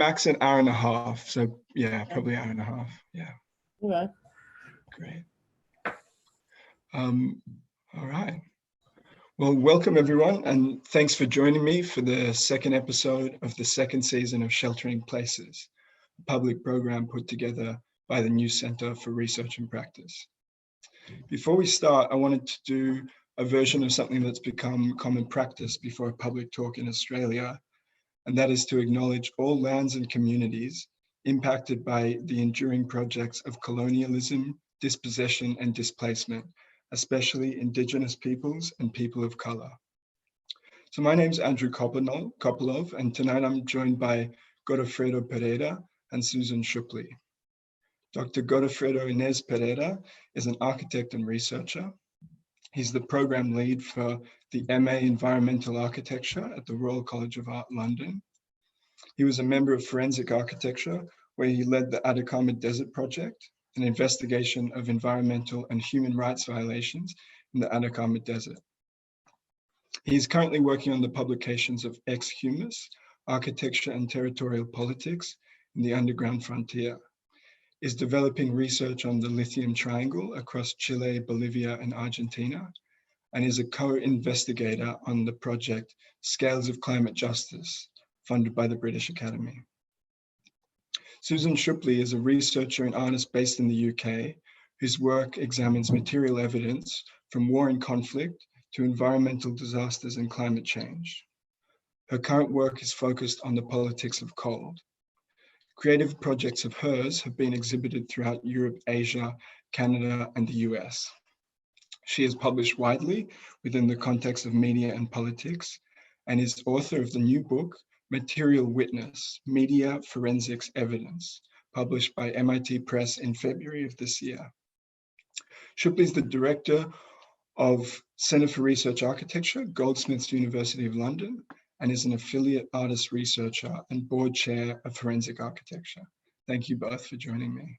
max an hour and a half. So yeah, probably hour and a half. Yeah. Okay. Great. All right. Well, welcome everyone, and thanks for joining me for the second episode of the second season of Sheltering Places, a public program put together by the new Centre for Research and Practice. Before we start, I wanted to do a version of something that's become common practice before a public talk in Australia, and that is to acknowledge all lands and communities impacted by the enduring projects of colonialism, dispossession, and displacement, especially Indigenous peoples and people of colour. So my name's Andrew Copolov, and tonight I'm joined by Godofredo Pereira and Susan Schuppli. Dr. Godofredo Inés Pereira is an architect and researcher. He's the program lead for the MA Environmental Architecture at the Royal College of Art, London. He was a member of Forensic Architecture, where he led the Atacama Desert Project, an investigation of environmental and human rights violations in the Atacama Desert. He is currently working on the publications of Ex Humus, Architecture and Territorial Politics in the Underground Frontier, is developing research on the Lithium Triangle across Chile, Bolivia, and Argentina, and is a co-investigator on the project Scales of Climate Justice, funded by the British Academy. Susan Schuppli is a researcher and artist based in the UK, whose work examines material evidence from war and conflict to environmental disasters and climate change. Her current work is focused on the politics of cold. Creative projects of hers have been exhibited throughout Europe, Asia, Canada, and the US. She has published widely within the context of media and politics, and is author of the new book, Material Witness, Media Forensics Evidence, published by MIT Press in February of this year. Schuppli is the director of Centre for Research Architecture, Goldsmiths University of London, and is an affiliate artist researcher and board chair of Forensic Architecture. Thank you both for joining me.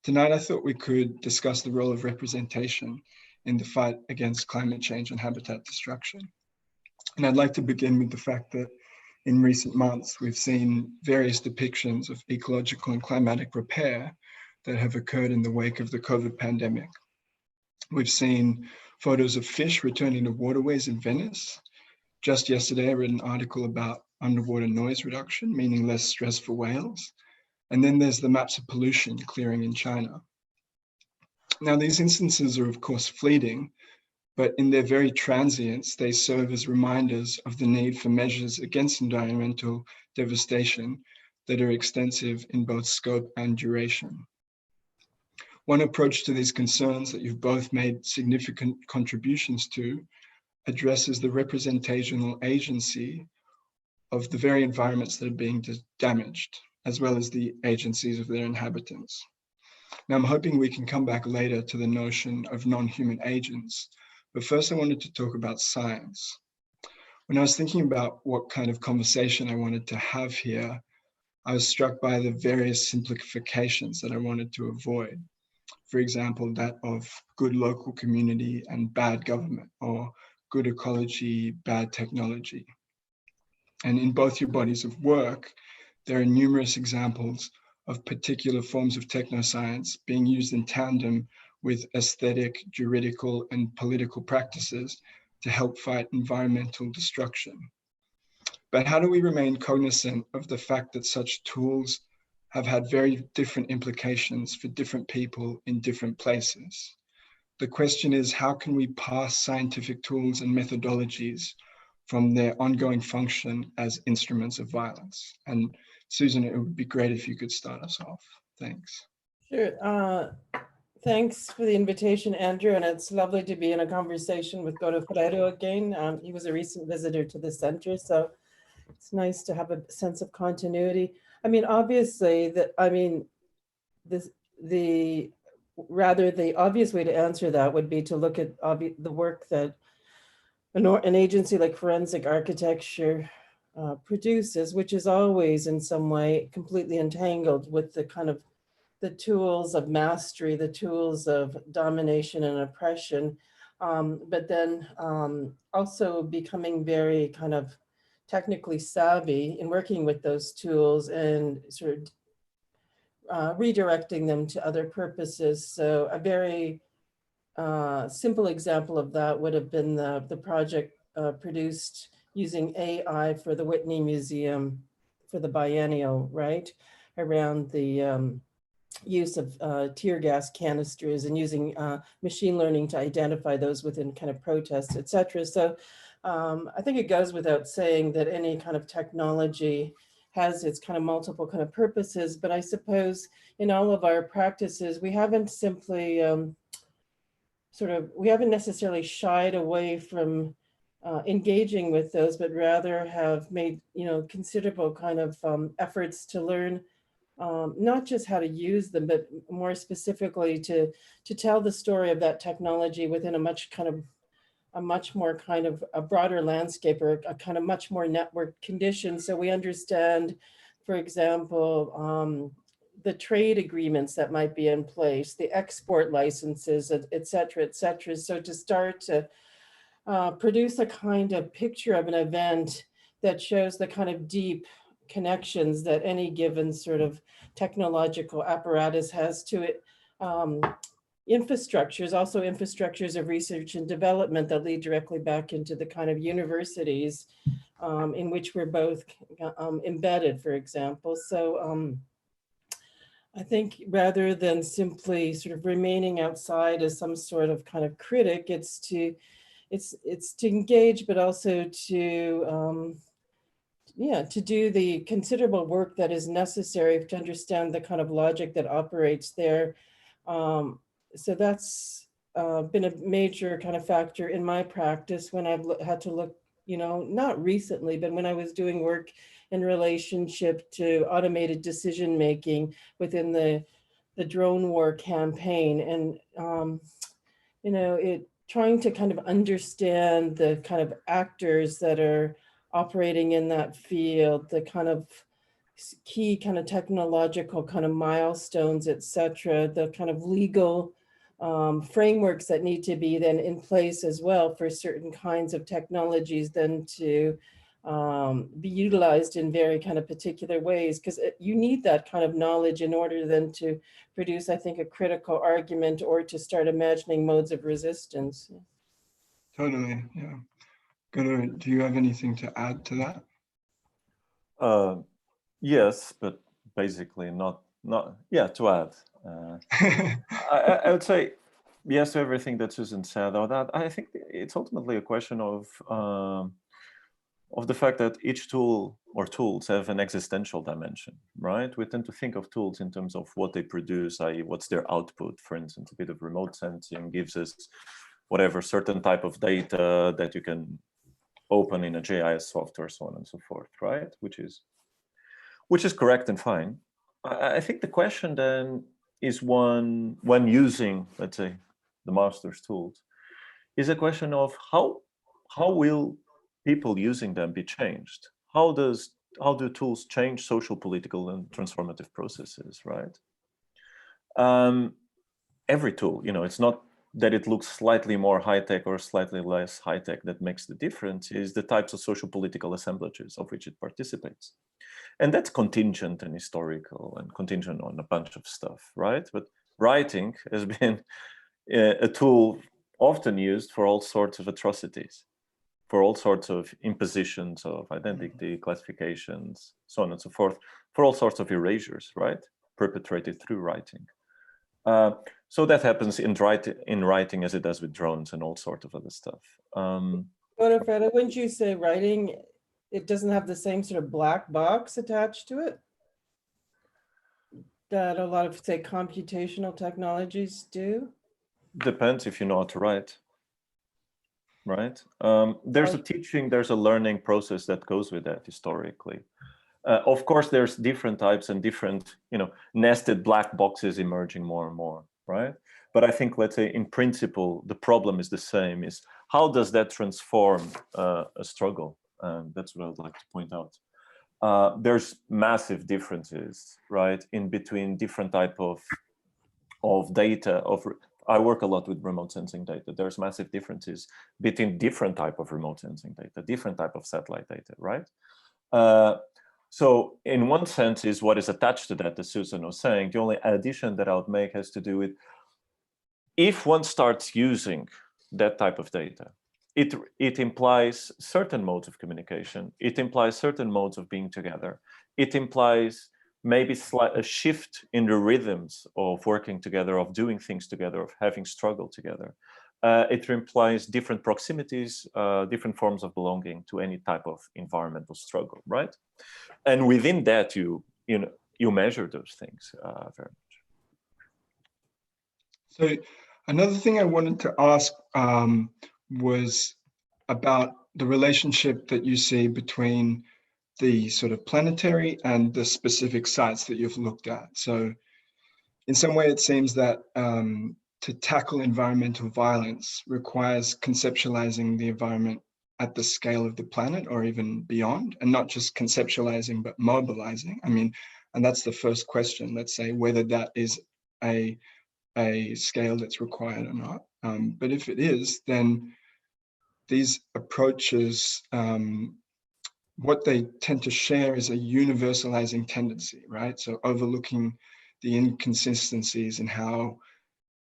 Tonight, I thought we could discuss the role of representation in the fight against climate change and habitat destruction. And I'd like to begin with the fact that in recent months, we've seen various depictions of ecological and climatic repair that have occurred in the wake of the COVID pandemic. We've seen photos of fish returning to waterways in Venice. Just yesterday, I read an article about underwater noise reduction, meaning less stress for whales. And then there's the maps of pollution clearing in China. Now, these instances are of course fleeting, but in their very transience, they serve as reminders of the need for measures against environmental devastation that are extensive in both scope and duration. One approach to these concerns that you've both made significant contributions to addresses the representational agency of the very environments that are being damaged, as well as the agencies of their inhabitants. Now, I'm hoping we can come back later to the notion of non-human agents, but first I wanted to talk about science. When I was thinking about what kind of conversation I wanted to have here, I was struck by the various simplifications that I wanted to avoid. For example, that of good local community and bad government, or good ecology, bad technology. And in both your bodies of work, there are numerous examples of particular forms of technoscience being used in tandem with aesthetic, juridical, and political practices to help fight environmental destruction. But how do we remain cognizant of the fact that such tools have had very different implications for different people in different places? The question is, how can we pass scientific tools and methodologies from their ongoing function as instruments of violence? And Susan, it would be great if you could start us off. Thanks. Sure. Thanks for the invitation, Andrew, and it's lovely to be in a conversation with Godofredo again. He was a recent visitor to the center, so it's nice to have a sense of continuity. I mean, obviously, the obvious way to answer that would be to look at the work that an agency like Forensic Architecture produces, which is always in some way completely entangled with the kind of the tools of mastery, the tools of domination and oppression, but then also becoming very kind of technically savvy in working with those tools and sort of redirecting them to other purposes. So a very simple example of that would have been the project produced using AI for the Whitney Museum for the biennial, right? Around the use of tear gas canisters and using machine learning to identify those within kind of protests, et cetera. So I think it goes without saying that any kind of technology has its kind of multiple kind of purposes, but I suppose in all of our practices, we haven't simply we haven't necessarily shied away from engaging with those, but rather have made, considerable kind of efforts to learn not just how to use them, but more specifically to tell the story of that technology within a much more kind of a broader landscape, or a kind of much more networked condition. So we understand, for example, the trade agreements that might be in place, the export licenses, et cetera, et cetera. So to start to produce a kind of picture of an event that shows the kind of deep connections that any given sort of technological apparatus has to it. Infrastructures, also infrastructures of research and development that lead directly back into the kind of universities in which we're both embedded, for example. So I think rather than simply sort of remaining outside as some sort of kind of critic, it's to engage, but also to to do the considerable work that is necessary to understand the kind of logic that operates there. So that's been a major kind of factor in my practice when I've had to look, not recently, but when I was doing work in relationship to automated decision making within the drone war campaign, and trying to kind of understand the kind of actors that are operating in that field, the kind of key kind of technological kind of milestones, et cetera, the kind of legal frameworks that need to be then in place as well for certain kinds of technologies then to be utilized in very kind of particular ways, because you need that kind of knowledge in order then to produce, I think, a critical argument or to start imagining modes of resistance. Totally, yeah. Godo, do you have anything to add to that? Yes, but basically not to add. I would say yes to everything that Susan said. Or that I think it's ultimately a question of the fact that each tool or tools have an existential dimension, right? We tend to think of tools in terms of what they produce, i.e. what's their output. For instance, a bit of remote sensing gives us whatever certain type of data that you can open in a GIS software, so on and so forth, right? Which is correct and fine. I think the question then is one, when using, let's say, the master's tools, is a question of how will people using them be changed? How do tools change social, political, and transformative processes, right? Every tool, it's not that it looks slightly more high-tech or slightly less high-tech that makes the difference, is the types of social political assemblages of which it participates. And that's contingent and historical and contingent on a bunch of stuff, right? But writing has been a tool often used for all sorts of atrocities, for all sorts of impositions of identity, classifications, so on and so forth, for all sorts of erasures, right? Perpetrated through writing. So that happens in writing as it does with drones and all sorts of other stuff. Godofredo, wouldn't you say writing, it doesn't have the same sort of black box attached to it that a lot of, say, computational technologies do? Depends if you know how to write, right? There's a teaching, there's a learning process that goes with that historically. Of course, there's different types and different, nested black boxes emerging more and more, right? But I think, let's say, in principle, the problem is the same, is how does that transform a struggle? And that's what I would like to point out. There's massive differences, right, in between different type of data, I work a lot with remote sensing data. There's massive differences between different type of remote sensing data, different type of satellite data, right? So in one sense is what is attached to that, as Susan was saying. The only addition that I would make has to do with if one starts using that type of data, it implies certain modes of communication. It implies certain modes of being together. It implies maybe a shift in the rhythms of working together, of doing things together, of having struggle together. It implies different proximities, different forms of belonging to any type of environmental struggle, right? And within that, you measure those things very much. So another thing I wanted to ask was about the relationship that you see between the sort of planetary and the specific sites that you've looked at. So in some way, it seems that to tackle environmental violence requires conceptualizing the environment at the scale of the planet or even beyond, and not just conceptualizing, but mobilizing. I mean, and that's the first question, let's say, whether that is a scale that's required or not. But if it is, then these approaches, what they tend to share is a universalizing tendency, right? So overlooking the inconsistencies in how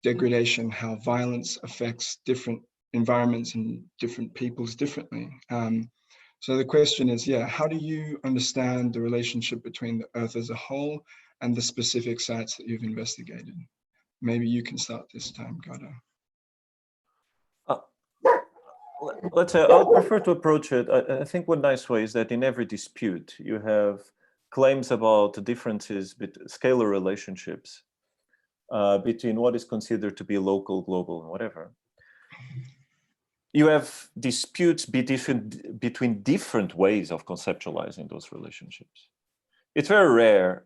degradation, how violence affects different environments and different peoples differently. So the question is, yeah, how do you understand the relationship between the Earth as a whole and the specific sites that you've investigated? Maybe you can start this time, Godo. Let's say I'll prefer to approach it. I think one nice way is that in every dispute, you have claims about the differences, scalar relationships between what is considered to be local, global, and whatever. You have disputes between different ways of conceptualizing those relationships. It's very rare.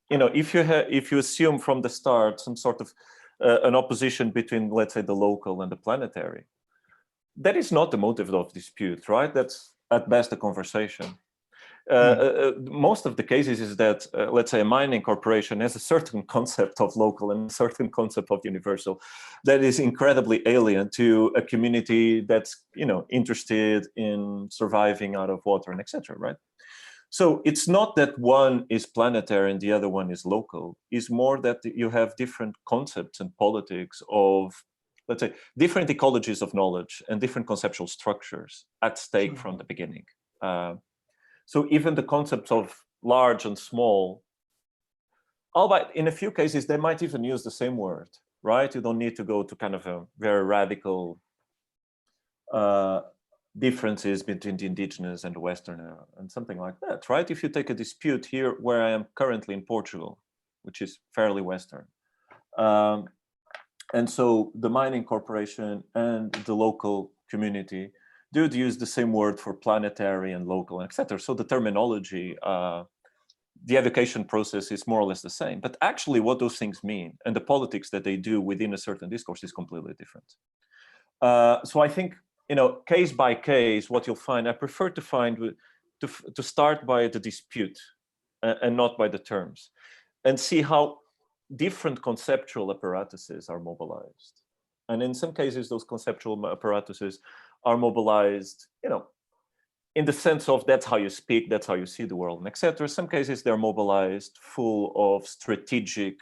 If you assume from the start some sort of an opposition between, let's say, the local and the planetary, that is not the motive of dispute, right? That's at best a conversation. Most of the cases is that, let's say, a mining corporation has a certain concept of local and a certain concept of universal that is incredibly alien to a community that's, interested in surviving out of water and etc., right? So it's not that one is planetary and the other one is local. It's more that you have different concepts and politics of, let's say, different ecologies of knowledge and different conceptual structures at stake from the beginning. So even the concepts of large and small, albeit in a few cases, they might even use the same word, right? You don't need to go to kind of a very radical differences between the indigenous and the Westerner and something like that, right? If you take a dispute here where I am currently in Portugal, which is fairly Western, and so the mining corporation and the local community do use the same word for planetary and local, etc. So the terminology, the education process is more or less the same. But actually what those things mean and the politics that they do within a certain discourse is completely different. So I think, case by case, what you'll find, I prefer to find, to start by the dispute and not by the terms, and see how different conceptual apparatuses are mobilized. And in some cases, those conceptual apparatuses are mobilized, in the sense of that's how you speak, that's how you see the world, and etc. Some cases they're mobilized full of strategic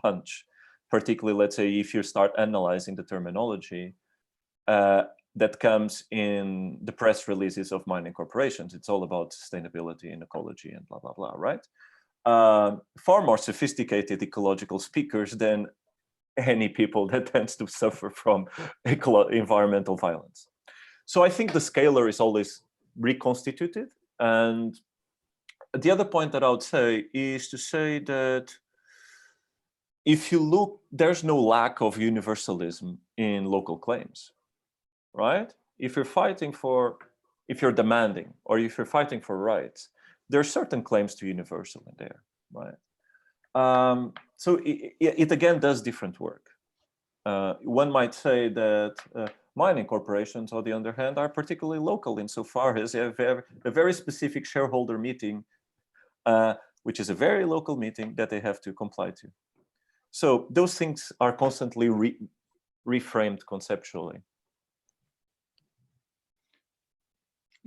punch, particularly, let's say, if you start analyzing the terminology that comes in the press releases of mining corporations. It's all about sustainability and ecology and blah, blah, blah, right? Far more sophisticated ecological speakers than any people that tends to suffer from environmental violence. So I think the scalar is always reconstituted. And the other point that I would say is to say that if you look, there's no lack of universalism in local claims, right? If you're demanding, or if you're fighting for rights, there are certain claims to universal in there, right? So it again does different work. One might say that mining corporations, on the other hand, are particularly local insofar as they have a very specific shareholder meeting, which is a very local meeting that they have to comply to. So those things are constantly reframed conceptually.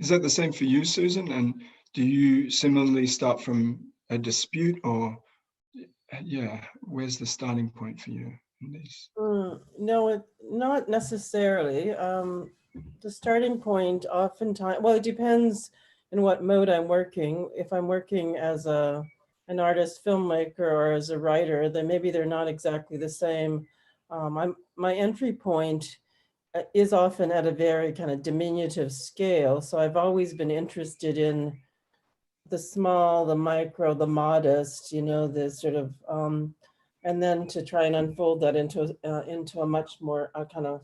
Is that the same for you, Susan? And do you similarly start from a dispute, or yeah, where's the starting point for you in these? No, not necessarily. The starting point oftentimes, well, it depends in what mode I'm working. If I'm working as an artist, filmmaker, or as a writer, then maybe they're not exactly the same. My entry point is often at a very kind of diminutive scale. So I've always been interested in the small, the micro, the modest, the sort of, and then to try and unfold that into a much more kind of,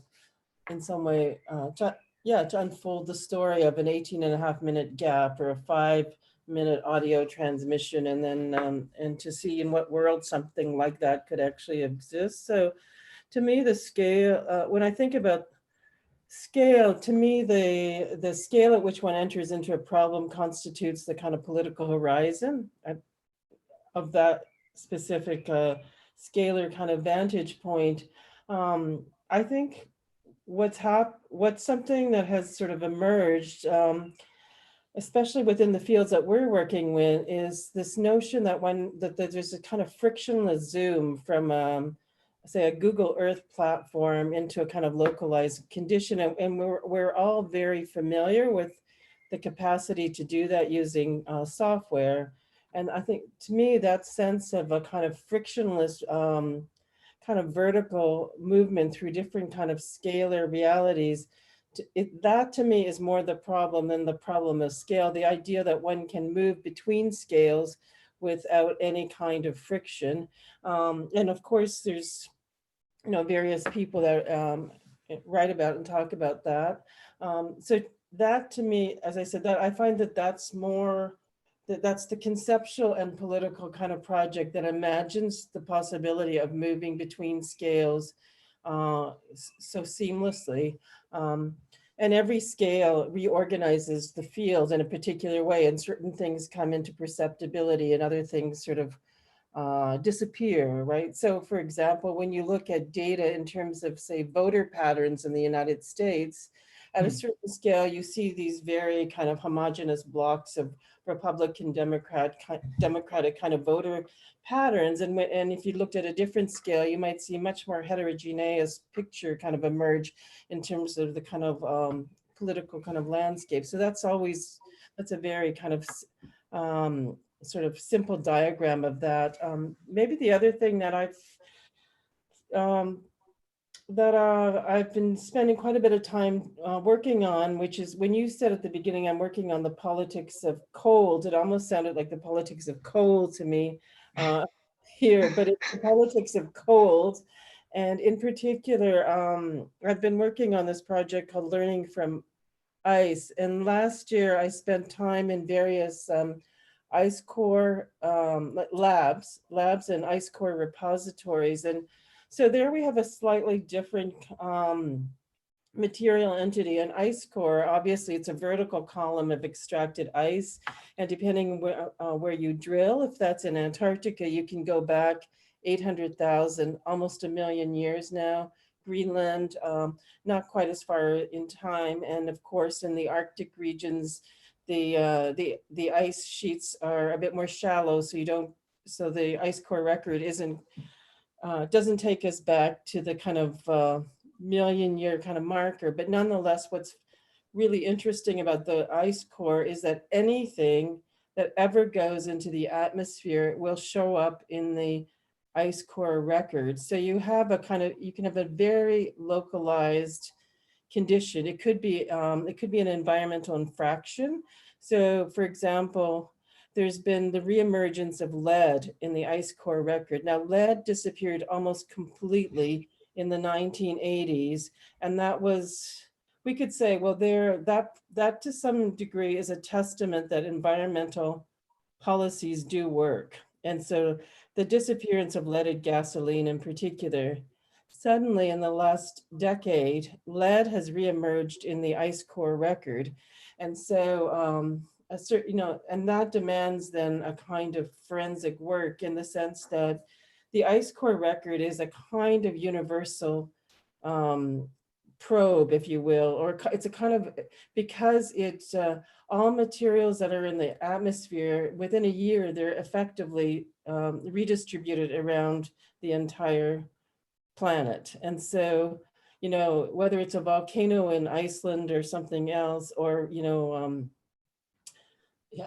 in some way, to unfold the story of an 18.5-minute gap or a 5-minute audio transmission, and then and to see in what world something like that could actually exist. So to me, the scale, when I think about scale, to me, the scale at which one enters into a problem constitutes the kind of political horizon of that specific scalar kind of vantage point. I think what's something that has sort of emerged, especially within the fields that we're working with, is this notion that there's a kind of frictionless zoom from say a Google Earth platform into a kind of localized condition. And we're all very familiar with the capacity to do that using software. And I think, to me, that sense of a kind of frictionless kind of vertical movement through different kind of scalar realities, that to me is more the problem than the problem of scale. The idea that one can move between scales without any kind of friction. And of course, there's various people that write about and talk about that. So that, to me, as I said, that I find that's the conceptual and political kind of project that imagines the possibility of moving between scales so seamlessly. And every scale reorganizes the field in a particular way, and certain things come into perceptibility and other things sort of disappear, right? So for example, when you look at data in terms of, say, voter patterns in the United States, at a certain scale, you see these very kind of homogeneous blocks of Republican, Democratic kind of voter patterns. And if you looked at a different scale, you might see much more heterogeneous picture kind of emerge in terms of the kind of political kind of landscape. So that's a very kind of sort of simple diagram of that. Maybe the other thing that I've been spending quite a bit of time working on, which is when you said at the beginning, I'm working on the politics of cold, it almost sounded like the politics of coal to me here, but it's the politics of cold. And in particular, I've been working on this project called Learning from Ice. And last year I spent time in various ice core labs and ice core repositories. And so there we have a slightly different material entity. An ice core, obviously it's a vertical column of extracted ice. And depending where you drill, if that's in Antarctica, you can go back 800,000, almost 1 million years now. Greenland, not quite as far in time. And of course, in the Arctic regions, the ice sheets are a bit more shallow, so the ice core record doesn't take us back to the kind of million-year kind of marker. But nonetheless, what's really interesting about the ice core is that anything that ever goes into the atmosphere will show up in the ice core record. So you can have a very localized condition. It could be an environmental infraction. So for example, there's been the reemergence of lead in the ice core record. Now, lead disappeared almost completely in the 1980s. And that was, we could say, well, that to some degree is a testament that environmental policies do work. And so the disappearance of leaded gasoline in particular, suddenly in the last decade, lead has reemerged in the ice core record. And so and that demands then a kind of forensic work in the sense that the ice core record is a kind of universal probe, if you will, or it's a kind of, because it's all materials that are in the atmosphere, within a year, they're effectively redistributed around the entire planet. And so, you know, whether it's a volcano in Iceland or something else, or, you know,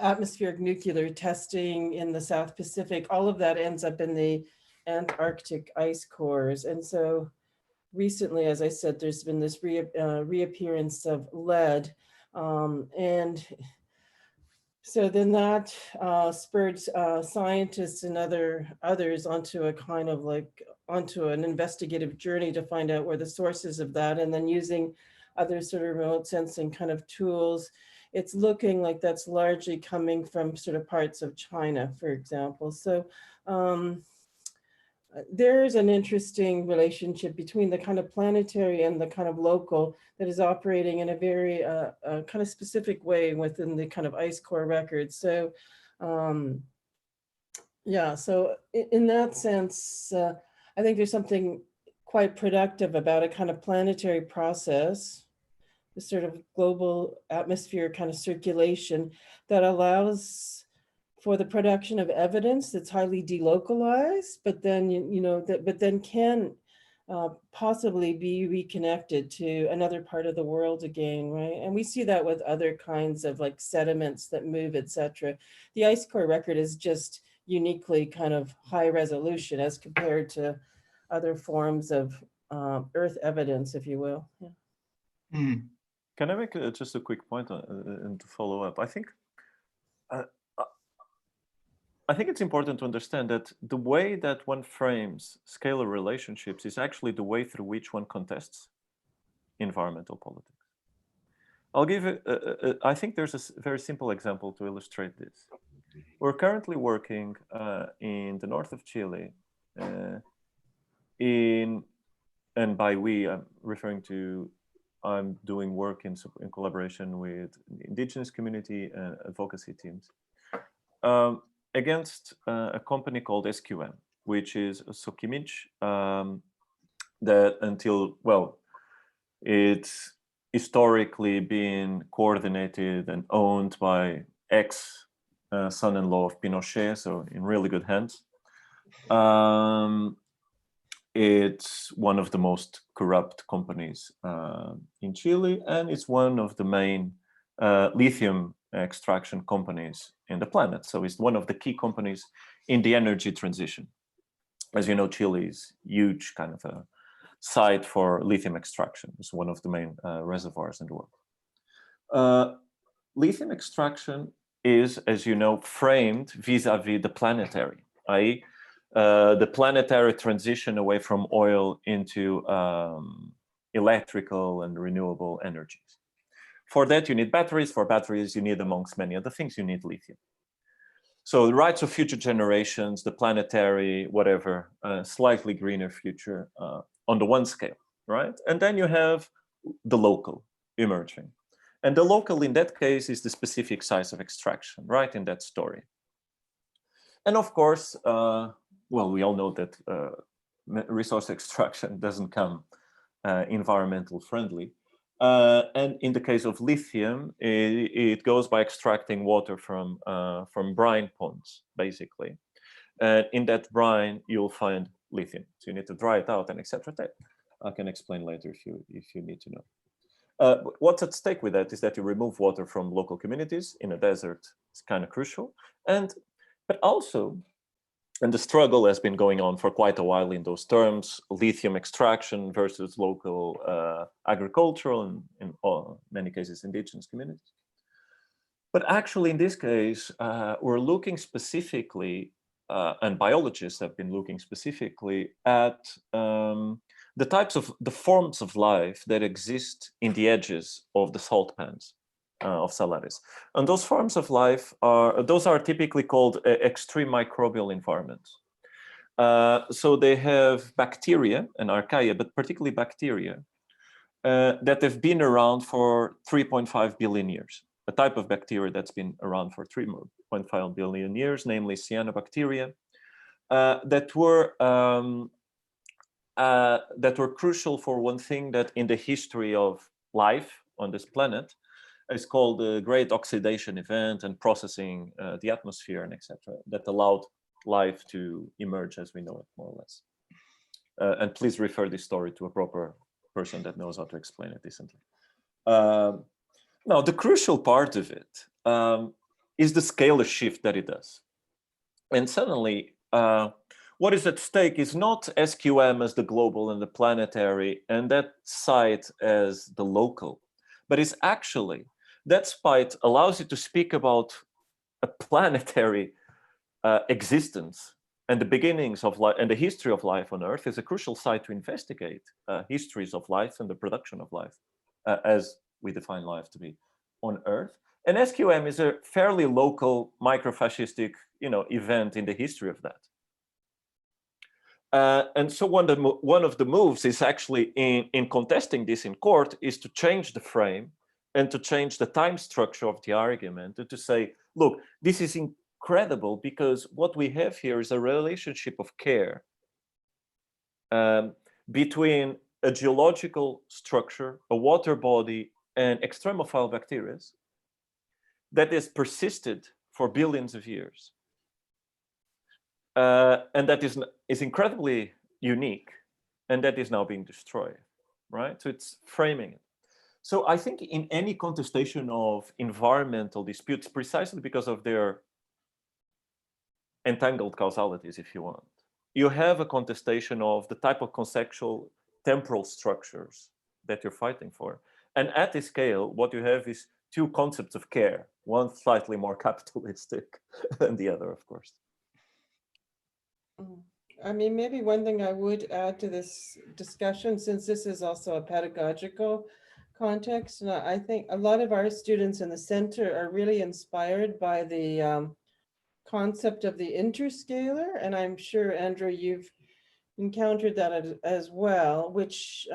atmospheric nuclear testing in the South Pacific, all of that ends up in the Antarctic ice cores. And so recently, as I said, there's been this reappearance of lead. And so then that spurred scientists and others onto a kind of like, onto an investigative journey to find out where the sources of that, and then using other sort of remote sensing kind of tools, it's looking like that's largely coming from sort of parts of China, for example. So there's an interesting relationship between the kind of planetary and the kind of local that is operating in a very kind of specific way within the kind of ice core record. So yeah, so in that sense, I think there's something quite productive about a kind of planetary process, the sort of global atmosphere kind of circulation that allows for the production of evidence that's highly delocalized, but then, you know, but then can possibly be reconnected to another part of the world again, right? And we see that with other kinds of like sediments that move, etc. The ice core record is just uniquely kind of high resolution as compared to other forms of Earth evidence, if you will. Yeah. Mm. Can I make just a quick point and to follow up? I think it's important to understand that the way that one frames scalar relationships is actually the way through which one contests environmental politics. I'll give it, I think there's a very simple example to illustrate this. We're currently working in the north of Chile and by we, I'm referring to, I'm doing work in collaboration with indigenous community and advocacy teams. Against a company called SQM, which is a Sokimich that until, well, it's historically been coordinated and owned by ex-son-in-law of Pinochet, so in really good hands. It's one of the most corrupt companies in Chile, and it's one of the main lithium extraction companies in the planet. So it's one of the key companies in the energy transition. As you know, Chile is huge kind of a site for lithium extraction. It's one of the main reservoirs in the world. Lithium extraction is, as you know, framed vis-a-vis the planetary, i.e. The planetary transition away from oil into electrical and renewable energies. For that, you need batteries. For batteries, you need, amongst many other things, you need lithium. So the rights of future generations, the planetary, whatever, slightly greener future on the one scale, right? And then you have the local emerging. And the local in that case is the specific size of extraction, right, in that story. And of course, well, we all know that resource extraction doesn't come environmental friendly. And in the case of lithium, it goes by extracting water from brine ponds, basically. And in that brine, you'll find lithium. So you need to dry it out and etc. I can explain later if you need to know. What's at stake with that is that you remove water from local communities in a desert. It's kind of crucial. But also, and the struggle has been going on for quite a while in those terms, lithium extraction versus local agricultural and in many cases indigenous communities. But actually in this case, we're looking specifically, and biologists have been looking specifically at the forms of life that exist in the edges of the salt pans of salaries. And those forms of life are typically called extreme microbial environments. So they have bacteria and archaea, but particularly bacteria that have been around for 3.5 billion years. A type of bacteria that's been around for 3.5 billion years, namely cyanobacteria, that were crucial for one thing that in the history of life on this planet is called the Great Oxidation Event and processing the atmosphere and etc. that allowed life to emerge as we know it, more or less. And please refer this story to a proper person that knows how to explain it decently. Now, the crucial part of it is the scalar shift that it does. And suddenly, what is at stake is not SQM as the global and the planetary and that site as the local, but it's actually that spite allows you to speak about a planetary existence and the beginnings of life and the history of life on Earth is a crucial site to investigate histories of life and the production of life as we define life to be on Earth. And SQM is a fairly local micro-fascistic, event in the history of that. And so one of the moves is actually in contesting this in court is to change the frame and to change the time structure of the argument and to say, look, this is incredible because what we have here is a relationship of care between a geological structure, a water body, and extremophile bacteria that has persisted for billions of years. And that is incredibly unique, and that is now being destroyed, right? So it's framing it. So I think in any contestation of environmental disputes, precisely because of their entangled causalities, if you want, you have a contestation of the type of conceptual temporal structures that you're fighting for. And at this scale, what you have is two concepts of care, one slightly more capitalistic than the other, of course. I mean, maybe one thing I would add to this discussion, since this is also a pedagogical context, and I think a lot of our students in the center are really inspired by the concept of the interscalar, and I'm sure, Andrew, you've encountered that as well, which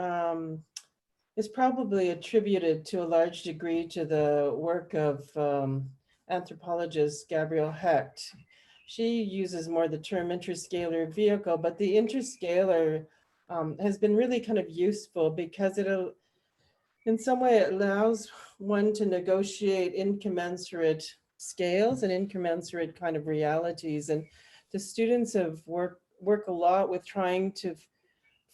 is probably attributed to a large degree to the work of anthropologist Gabrielle Hecht. She uses more the term interscalar vehicle, but the interscalar has been really kind of useful because in some way it allows one to negotiate incommensurate scales and incommensurate kind of realities. And the students have work a lot with trying to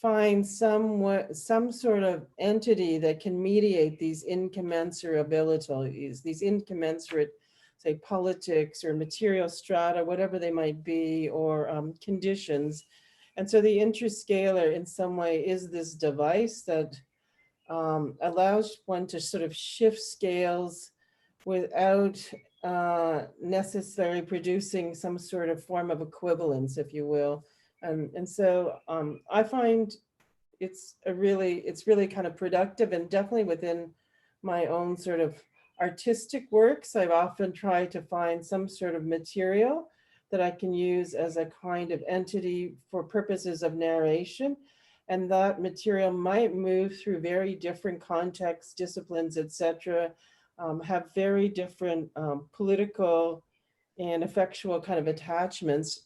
find some sort of entity that can mediate these incommensurabilities, these incommensurate, say, politics or material strata, whatever they might be, or conditions. And so the interscalar in some way is this device that allows one to sort of shift scales without necessarily producing some sort of form of equivalence, if you will. And so I find it's really kind of productive, and definitely within my own sort of artistic works, I've often tried to find some sort of material that I can use as a kind of entity for purposes of narration. And that material might move through very different contexts, disciplines, etc., have very different political and effectual kind of attachments.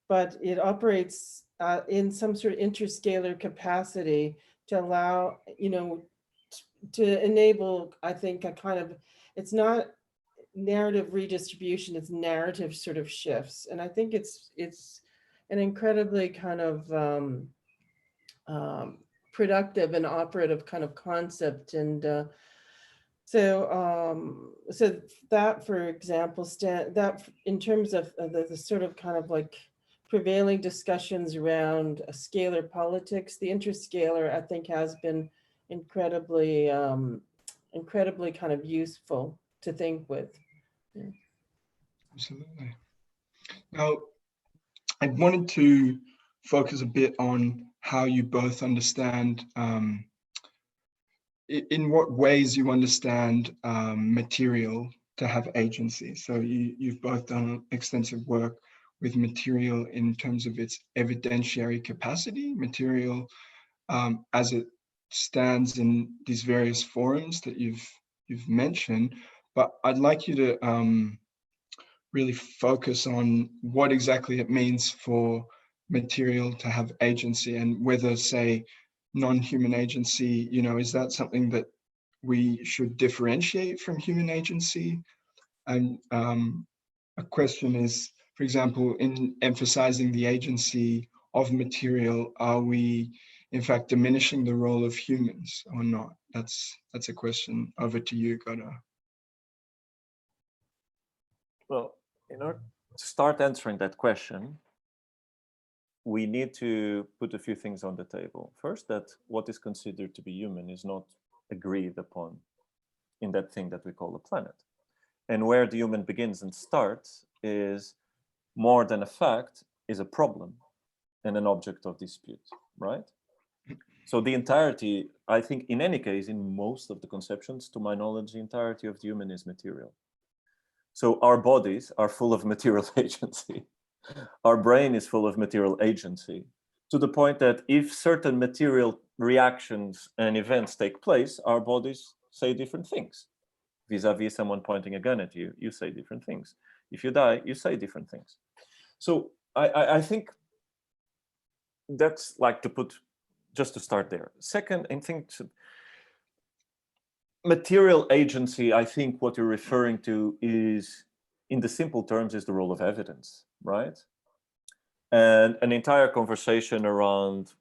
But it operates in some sort of interscalar capacity to allow, to enable, I think, a kind of, it's not narrative redistribution, it's narrative sort of shifts. And I think it's an incredibly kind of productive and operative kind of concept. And so that, for example, that in terms of the sort of kind of like prevailing discussions around scalar politics, the interscalar, I think, has been incredibly kind of useful to think with. Yeah. Absolutely. Now, I wanted to focus a bit on how you both understand, in what ways you understand material to have agency. So you've both done extensive work with material in terms of its evidentiary capacity, material as it stands in these various forums that you've mentioned. But I'd like you to really focus on what exactly it means for material to have agency, and whether, say, non-human agency, is that something that we should differentiate from human agency? And a question is, for example, in emphasizing the agency of material, are we in fact diminishing the role of humans or not? That's a question. Over to you, Godo. Well, in order to start answering that question, we need to put a few things on the table. First, that what is considered to be human is not agreed upon in that thing that we call a planet. And where the human begins and starts is more than a fact, is a problem and an object of dispute, right? So the entirety, I think in any case, in most of the conceptions, to my knowledge, the entirety of the human is material. So our bodies are full of material agency. Our brain is full of material agency, to the point that if certain material reactions and events take place, our bodies say different things. Vis-a-vis someone pointing a gun at you, you say different things. If you die, you say different things. So I think that's like to put, just to start there. Second, I think material agency, I think what you're referring to is, in the simple terms, is the role of evidence, right? And an entire conversation around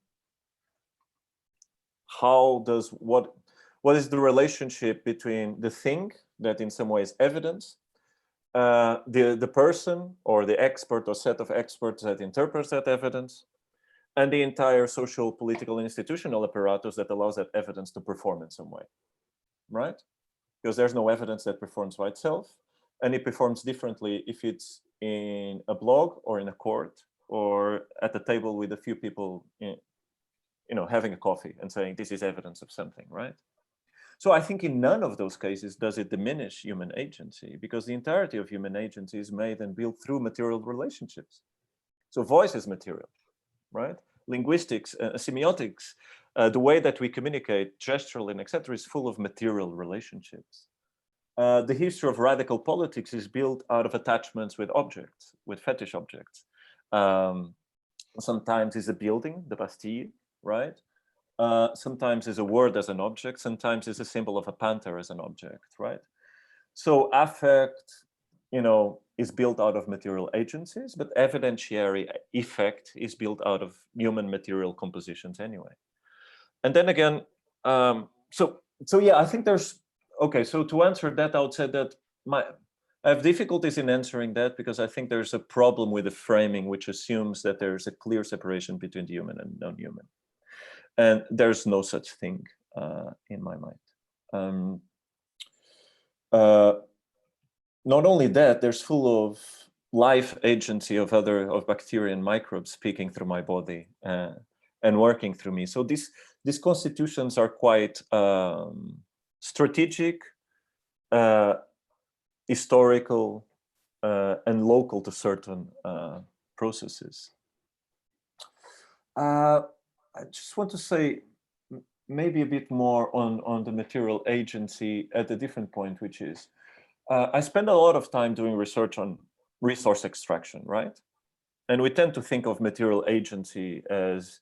how does, what is the relationship between the thing that in some way is evidence, the person or the expert or set of experts that interprets that evidence, and the entire social, political, institutional apparatus that allows that evidence to perform in some way, right? Because there's no evidence that performs by itself, and it performs differently if it's in a blog or in a court or at the table with a few people, having a coffee and saying this is evidence of something, right? So I think in none of those cases does it diminish human agency, because the entirety of human agency is made and built through material relationships. So voice is material, right? Linguistics, semiotics, the way that we communicate, gesturally, and etc., is full of material relationships. The history of radical politics is built out of attachments with objects, with fetish objects. Sometimes it's a building, the Bastille, right? Sometimes is a word as an object, sometimes is a symbol of a panther as an object, right? So affect, is built out of material agencies, but evidentiary effect is built out of human material compositions anyway. And then again, so yeah, I think there's, okay, so to answer that, I would say that I have difficulties in answering that, because I think there's a problem with the framing, which assumes that there's a clear separation between the human and non-human. And there's no such thing in my mind. Not only that, there's full of life agency of bacteria and microbes speaking through my body and working through me. So these constitutions are quite strategic, historical, and local to certain processes. I just want to say maybe a bit more on the material agency at a different point, which is, I spend a lot of time doing research on resource extraction, right? And we tend to think of material agency as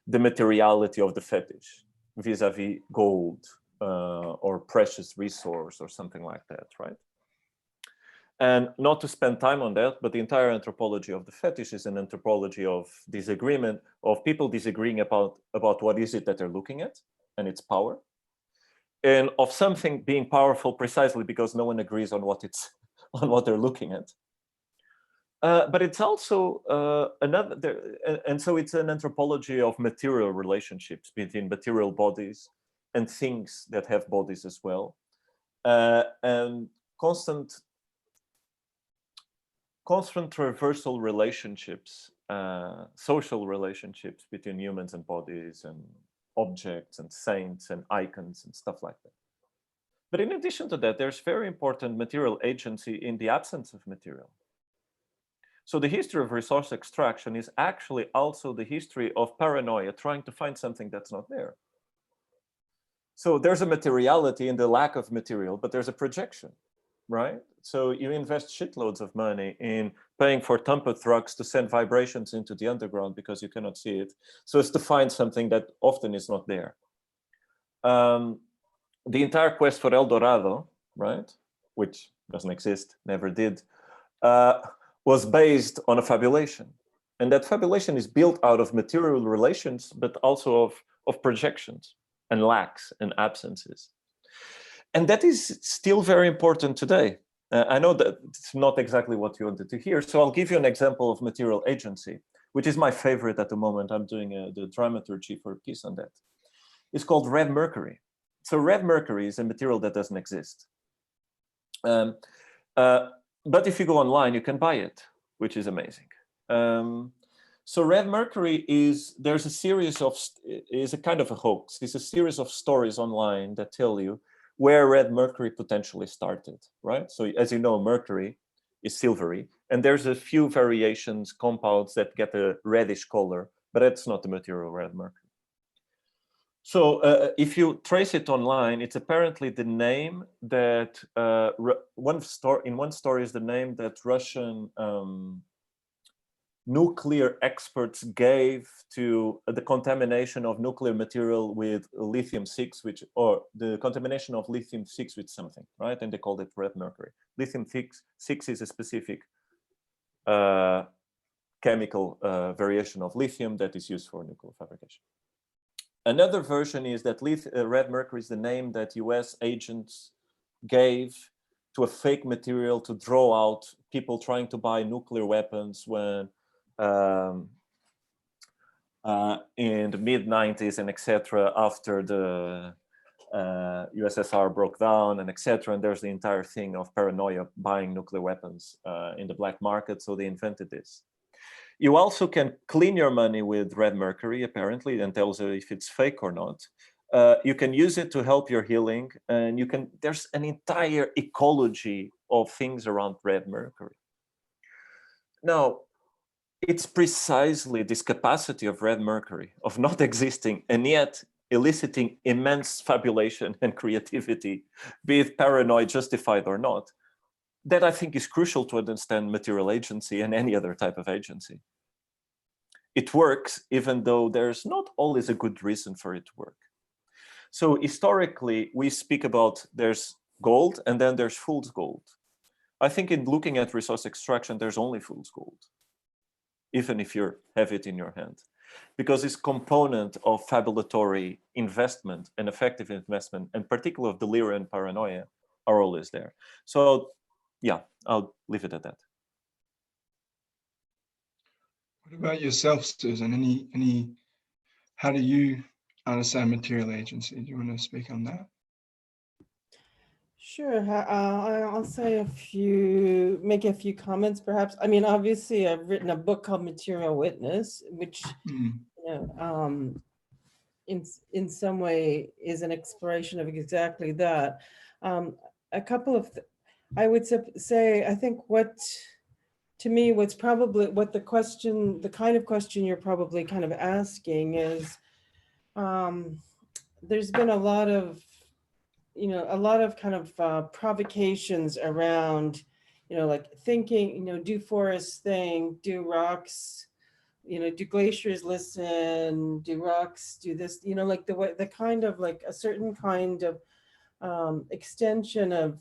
the materiality of the fetish, vis-a-vis gold or precious resource or something like that, right? And not to spend time on that, but the entire anthropology of the fetish is an anthropology of disagreement, of people disagreeing about what is it that they're looking at and its power, and of something being powerful precisely because no one agrees on what they're looking at. But it's also and so it's an anthropology of material relationships between material bodies and things that have bodies as well, and constant reversal relationships, social relationships between humans and bodies and objects and saints and icons and stuff like that. But in addition to that, there's very important material agency in the absence of material. So the history of resource extraction is actually also the history of paranoia, trying to find something that's not there. So there's a materiality in the lack of material, but there's a projection, right? So you invest shitloads of money in paying for dumper trucks to send vibrations into the underground because you cannot see it, so as to find something that often is not there. The entire quest for El Dorado, right, which doesn't exist, never did, was based on a fabulation. And that fabulation is built out of material relations, but also of projections and lacks and absences. And that is still very important today. I know that it's not exactly what you wanted to hear, so I'll give you an example of material agency, which is my favorite at the moment. I'm doing the dramaturgy for a piece on that. It's called red mercury. So red mercury is a material that doesn't exist. But if you go online, you can buy it, which is amazing. So red mercury is a kind of a hoax. It's a series of stories online that tell you where red mercury potentially started, right? So as you know, mercury is silvery, and there's a few variations, compounds that get a reddish color, but it's not the material red mercury. So if you trace it online, it's apparently the name that in one story is the name that Russian nuclear experts gave to the contamination of nuclear material with lithium-6, or the contamination of lithium-6 with something, right? And they called it red mercury. Lithium-6 is a specific chemical variation of lithium that is used for nuclear fabrication. Another version is that red mercury is the name that US agents gave to a fake material to draw out people trying to buy nuclear weapons when in the mid-90s and etc. after the USSR broke down and etc. And there's the entire thing of paranoia buying nuclear weapons in the black market, so they invented this. You also can clean your money with red mercury, apparently, and tells you if it's fake or not. You can use it to help your healing, and there's an entire ecology of things around red mercury. Now, it's precisely this capacity of red mercury, of not existing, and yet eliciting immense fabulation and creativity, be it paranoid, justified or not, that I think is crucial to understand material agency and any other type of agency. It works even though there's not always a good reason for it to work. So historically, we speak about there's gold and then there's fool's gold. I think in looking at resource extraction, there's only fool's gold, even if you have it in your hand, because this component of fabulatory investment and effective investment, and particularly of delirium and paranoia, are always there. So yeah, I'll leave it at that. What about yourself, Susan? How do you understand material agency? Do you want to speak on that? Sure. I'll say make a few comments, perhaps. I mean, obviously, I've written a book called Material Witness, which, in some way is an exploration of exactly that. A couple of, I would say, I think to me, what's probably the kind of question you're probably kind of asking is, there's been a lot of kind of provocations around, like thinking, do forests think, do rocks, do glaciers listen, do rocks do this, like the kind of like a certain kind of extension of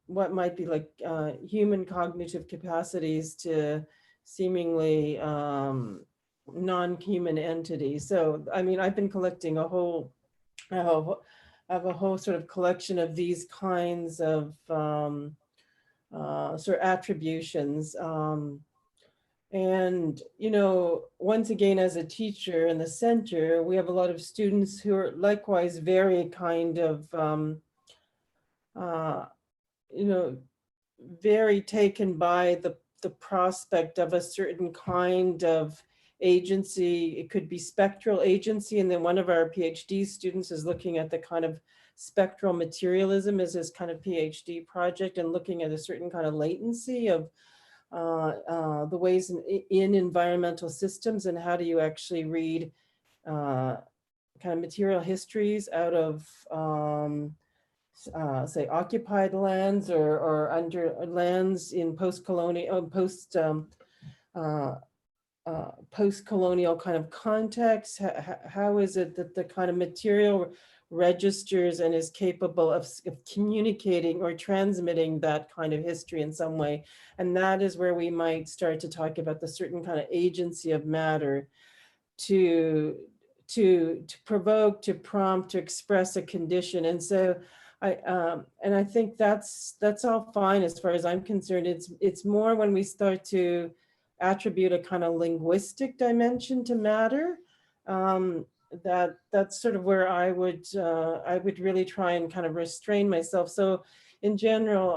what might be like human cognitive capacities to seemingly non-human entities. So, I mean, I've been collecting a whole sort of collection of these kinds of sort of attributions. And, once again, as a teacher in the center, we have a lot of students who are likewise very kind of, very taken by the prospect of a certain kind of agency. It could be spectral agency. And then one of our PhD students is looking at the kind of spectral materialism as his kind of PhD project, and looking at a certain kind of latency of the ways in environmental systems, and how do you actually read kind of material histories out of say occupied lands or under lands in post-colonial, post-colonial kind of context? How is it that the kind of material registers and is capable of communicating or transmitting that kind of history in some way? And that is where we might start to talk about the certain kind of agency of matter to provoke, to prompt, to express a condition. And so I think that's all fine as far as I'm concerned. It's more when we start to attribute a kind of linguistic dimension to matter, that's sort of where I would really try and kind of restrain myself. So in general,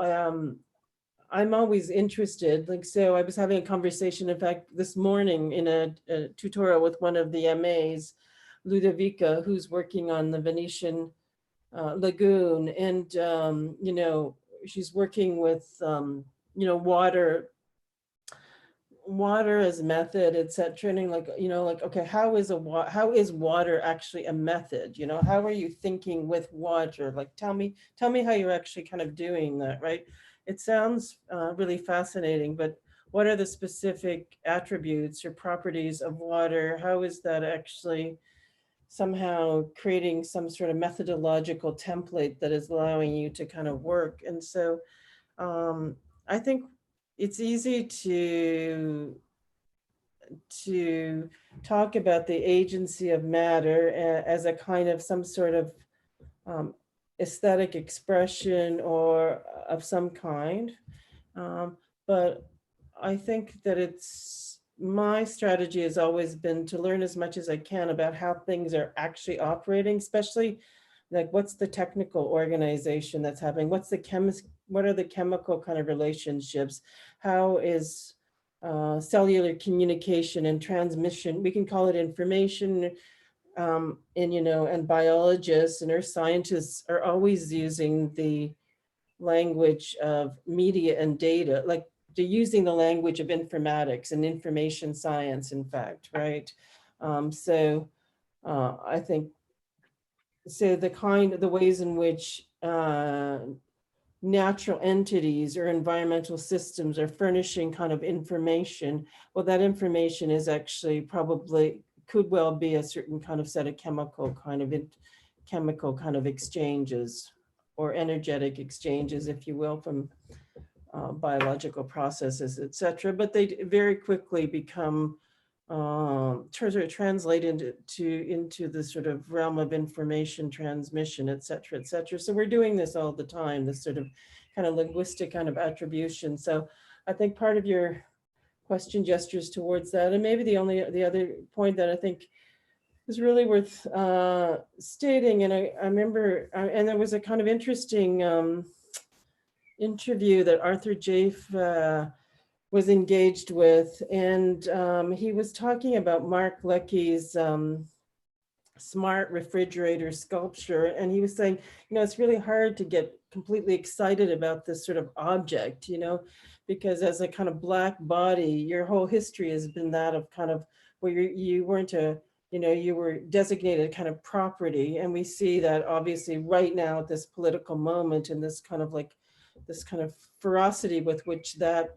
I'm always interested. Like, so I was having a conversation, in fact, this morning in a tutorial with one of the MAs, Ludovica, who's working on the Venetian lagoon. And, you know, she's working with, you know, water as method, etc. And like, you know, like, okay, how is water actually a method? You know, how are you thinking with water? Like, tell me how you're actually kind of doing that, right? It sounds really fascinating, but what are the specific attributes or properties of water? How is that actually somehow creating some sort of methodological template that is allowing you to kind of work? And so I think it's easy to talk about the agency of matter as a kind of some sort of aesthetic expression or of some kind. But I think that my strategy has always been to learn as much as I can about how things are actually operating, especially like what's the technical organization that's happening? What are the chemical kind of relationships? How is cellular communication and transmission? We can call it information. And, you know, and biologists and earth scientists are always using the language of media and data, like they're using the language of informatics and information science, in fact, right? So I think, so the ways in which natural entities or environmental systems are furnishing kind of information, well, that information is actually probably could well be a certain kind of set of chemical kind of exchanges or energetic exchanges, if you will, from biological processes, etc. But they very quickly become translate into the sort of realm of information transmission, etc., etc. So we're doing this all the time, this sort of kind of linguistic kind of attribution. So I think part of your question gestures towards that. And maybe the other point that I think is really worth stating, and I remember, and there was a kind of interesting interview that Arthur Jafe was engaged with, and he was talking about Mark Lecky's smart refrigerator sculpture, and he was saying, you know, it's really hard to get completely excited about this sort of object, you know, because as a kind of black body, your whole history has been that of kind of where you weren't a, you know, you were designated kind of property. And we see that obviously right now at this political moment and this kind of like, this kind of ferocity with which that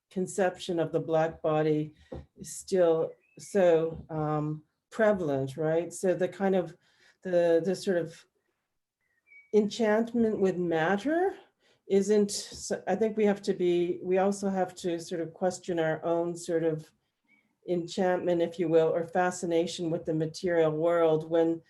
conception of the black body is still so prevalent, right? So the kind of the sort of enchantment with matter isn't, I think we also have to sort of question our own sort of enchantment, if you will, or fascination with the material world when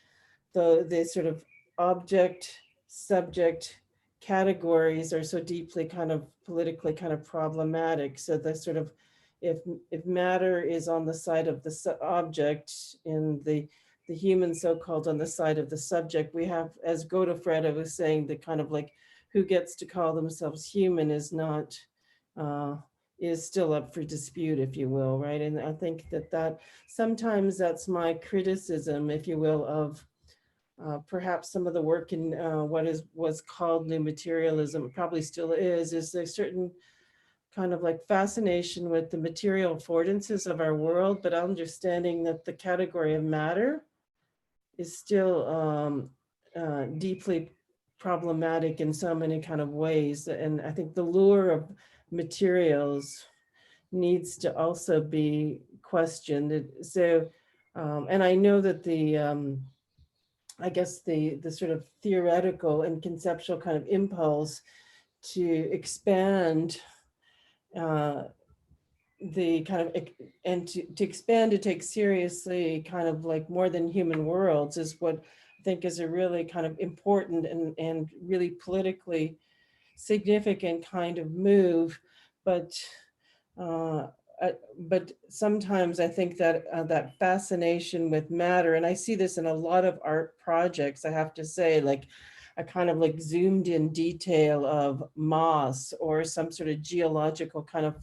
the sort of object subject categories are so deeply kind of politically kind of problematic. So the sort of, if matter is on the side of the object and the human so-called on the side of the subject, we have, as Godofredo was saying, the kind of like who gets to call themselves human is not, is still up for dispute, if you will, right? And I think that sometimes that's my criticism, if you will, of perhaps some of the work in what was called new materialism, probably still is there certain kind of like fascination with the material affordances of our world, but understanding that the category of matter is still deeply problematic in so many kind of ways. And I think the lure of materials needs to also be questioned. So, and I know that I guess the sort of theoretical and conceptual kind of impulse to expand the kind of, and to expand, to take seriously kind of like more than human worlds is what I think is a really kind of important and really politically significant kind of move. But sometimes I think that that fascination with matter, and I see this in a lot of art projects, I have to say, like a kind of like zoomed in detail of moss or some sort of geological kind of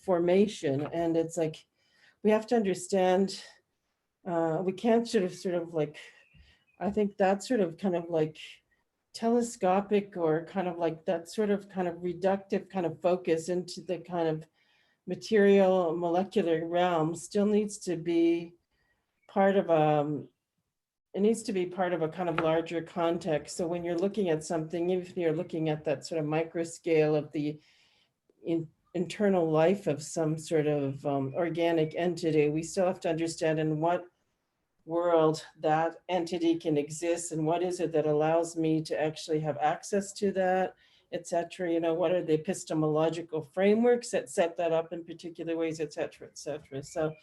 formation. And it's like, we have to understand, we can't sort of like, I think that sort of kind of like telescopic or kind of like that sort of kind of reductive kind of focus into the kind of material molecular realm still needs to be part of it needs to be part of a kind of larger context. So when you're looking at something, even if you're looking at that sort of micro scale of the internal life of some sort of organic entity, we still have to understand in what world that entity can exist and what is it that allows me to actually have access to that, etc. You know, what are the epistemological frameworks that set that up in particular ways, etc., etc. So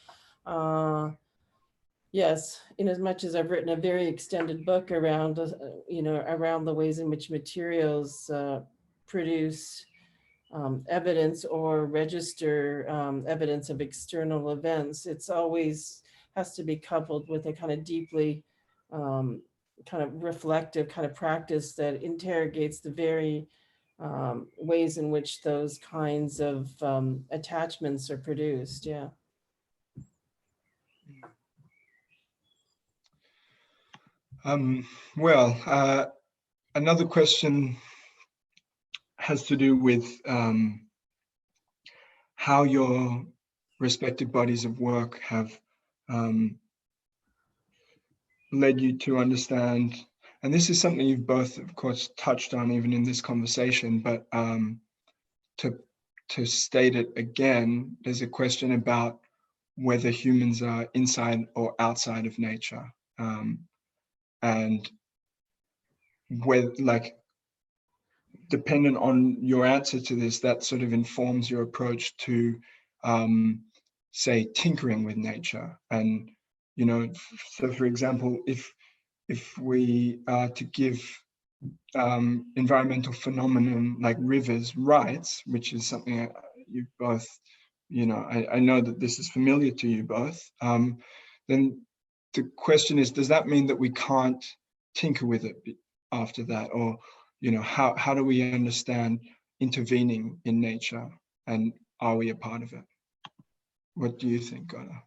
yes, in as much as I've written a very extended book around, around the ways in which materials produce evidence or register evidence of external events, it's always has to be coupled with a kind of deeply kind of reflective kind of practice that interrogates the very ways in which those kinds of attachments are produced. Yeah. Well, another question has to do with how your respective bodies of work have led you to understand, and this is something you've both, of course, touched on even in this conversation, but to state it again, there's a question about whether humans are inside or outside of nature, and whether, like, dependent on your answer to this, that sort of informs your approach to, say, tinkering with nature. And, you know, so for example, if we are to give environmental phenomenon like rivers rights, which is something you both, you know, I know that this is familiar to you both, then the question is, does that mean that we can't tinker with it after that? Or, you know, how do we understand intervening in nature, and are we a part of it? What do you think, Goda?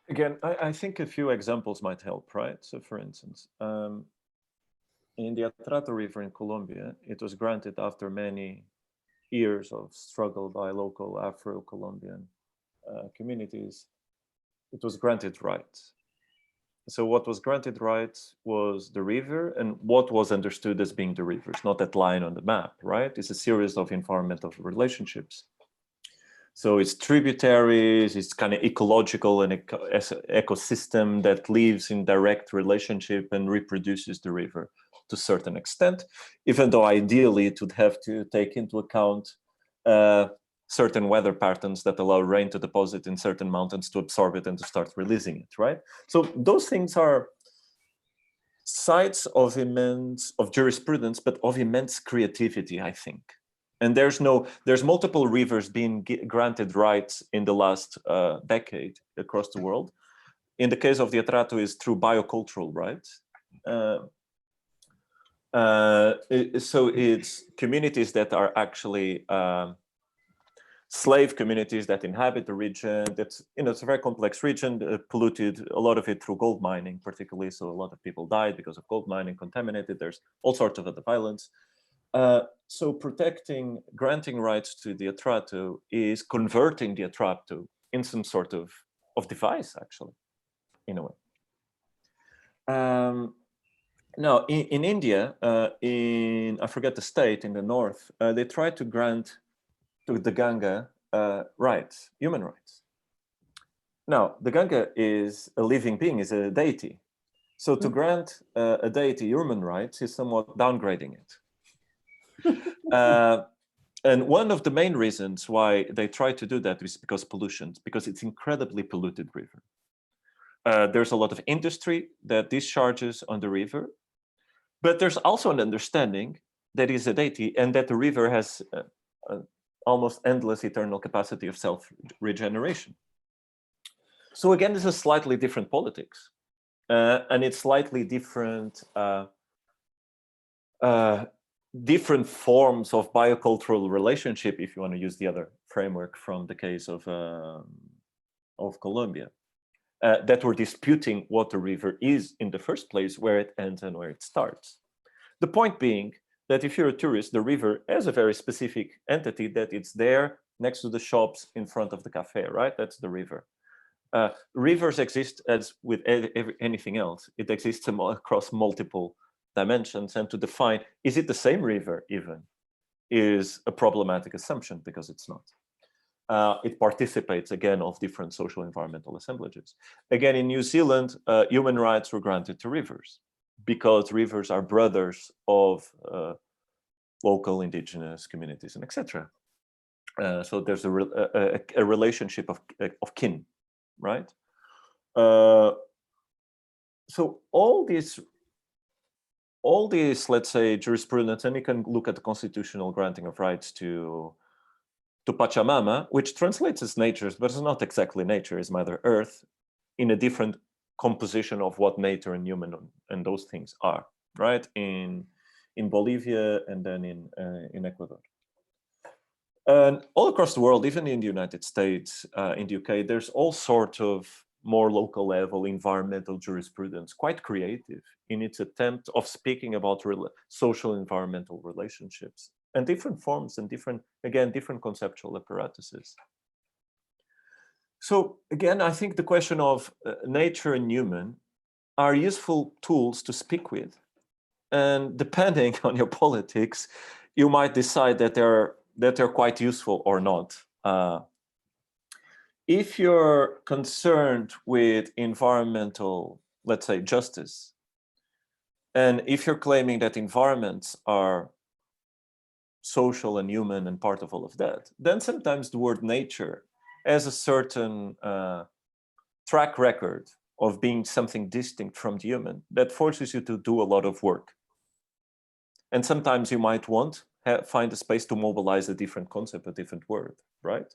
Again, I think a few examples might help, right? So for instance, in the Atrato River in Colombia, it was granted after many years of struggle by local Afro-Colombian communities, it was granted rights. So what was granted rights was the river and what was understood as being the river. It's not that line on the map, right? It's a series of environmental relationships. So it's tributaries, it's kind of ecological and ecosystem that lives in direct relationship and reproduces the river to a certain extent, even though ideally it would have to take into account certain weather patterns that allow rain to deposit in certain mountains to absorb it and to start releasing it, right? So those things are sites of jurisprudence, but of immense creativity, I think. And there's multiple rivers being granted rights in the last decade across the world. In the case of the Atrato, is through biocultural rights. So it's communities that are actually slave communities that inhabit the region. That's, you know, it's a very complex region, polluted, a lot of it through gold mining, particularly. So a lot of people died because of gold mining, contaminated. There's all sorts of other violence. So granting rights to the Atrato is converting the Atrato in some sort of device, actually, in a way. Now, in India, I forget the state in the north, they tried to grant to the Ganga rights, human rights. Now, the Ganga is a living being, is a deity. So to grant a deity human rights is somewhat downgrading it. And one of the main reasons why they try to do that is because pollution, because it's incredibly polluted river. There's a lot of industry that discharges on the river, but there's also an understanding that is a deity and that the river has almost endless eternal capacity of self-regeneration. So again, this is slightly different politics, and it's slightly different different forms of biocultural relationship, if you want to use the other framework from the case of Colombia, that were disputing what the river is in the first place, where it ends and where it starts. The point being that if you're a tourist, the river has a very specific entity that it's there next to the shops in front of the cafe, right? That's the river. Rivers exist as with anything else. It exists across multiple dimensions, and to define, is it the same river even, is a problematic assumption because it's not. It participates again of different social environmental assemblages. Again, in New Zealand, human rights were granted to rivers because rivers are brothers of local indigenous communities and etc. So there's a relationship of kin, right? So all these, let's say, jurisprudence, and you can look at the constitutional granting of rights to Pachamama, which translates as natures, but it's not exactly nature, it's Mother Earth, in a different composition of what nature and human and those things are, right? In Bolivia and then in Ecuador. And all across the world, even in the United States, in the UK, there's all sorts of more local level environmental jurisprudence, quite creative in its attempt of speaking about social environmental relationships and different forms and different conceptual apparatuses. So again, I think the question of nature and human are useful tools to speak with. And depending on your politics, you might decide that they're quite useful or not. If you're concerned with environmental, let's say, justice, and if you're claiming that environments are social and human and part of all of that, then sometimes the word nature has a certain track record of being something distinct from the human that forces you to do a lot of work. And sometimes you might find a space to mobilize a different concept, a different word, right?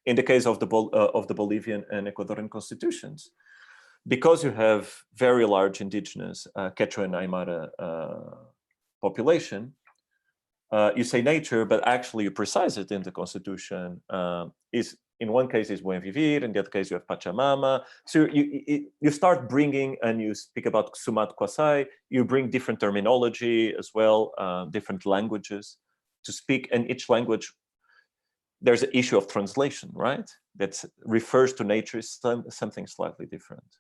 In the case of the Bolivian and Ecuadorian constitutions, because you have very large indigenous Quechua and Aymara population, you say nature, but actually you precise it in the constitution. Is in one case is buen vivir, in the other case you have Pachamama. So you start bringing, and you speak about Sumat Kwasai, you bring different terminology as well, different languages to speak, and each language, there's an issue of translation, right? That refers to nature as something slightly different.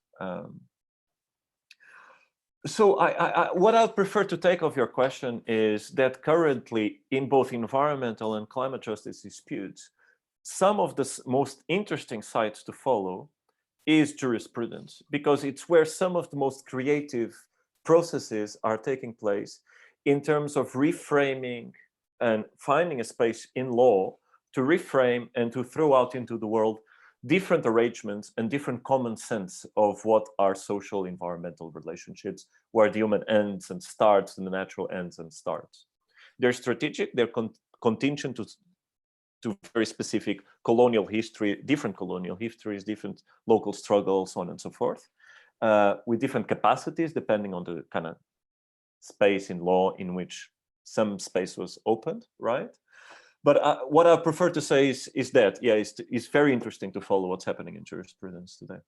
So what I'd prefer to take of your question is that currently in both environmental and climate justice disputes, some of the most interesting sites to follow is jurisprudence, because it's where some of the most creative processes are taking place in terms of reframing and finding a space in law to reframe and to throw out into the world different arrangements and different common sense of what are social environmental relationships, where the human ends and starts and the natural ends and starts. They're strategic, they're contingent to very specific colonial history, different colonial histories, different local struggles, so on and so forth, with different capacities depending on the kind of space in law in which some space was opened, right? But what I prefer to say is that, yeah, it's very interesting to follow what's happening in jurisprudence today.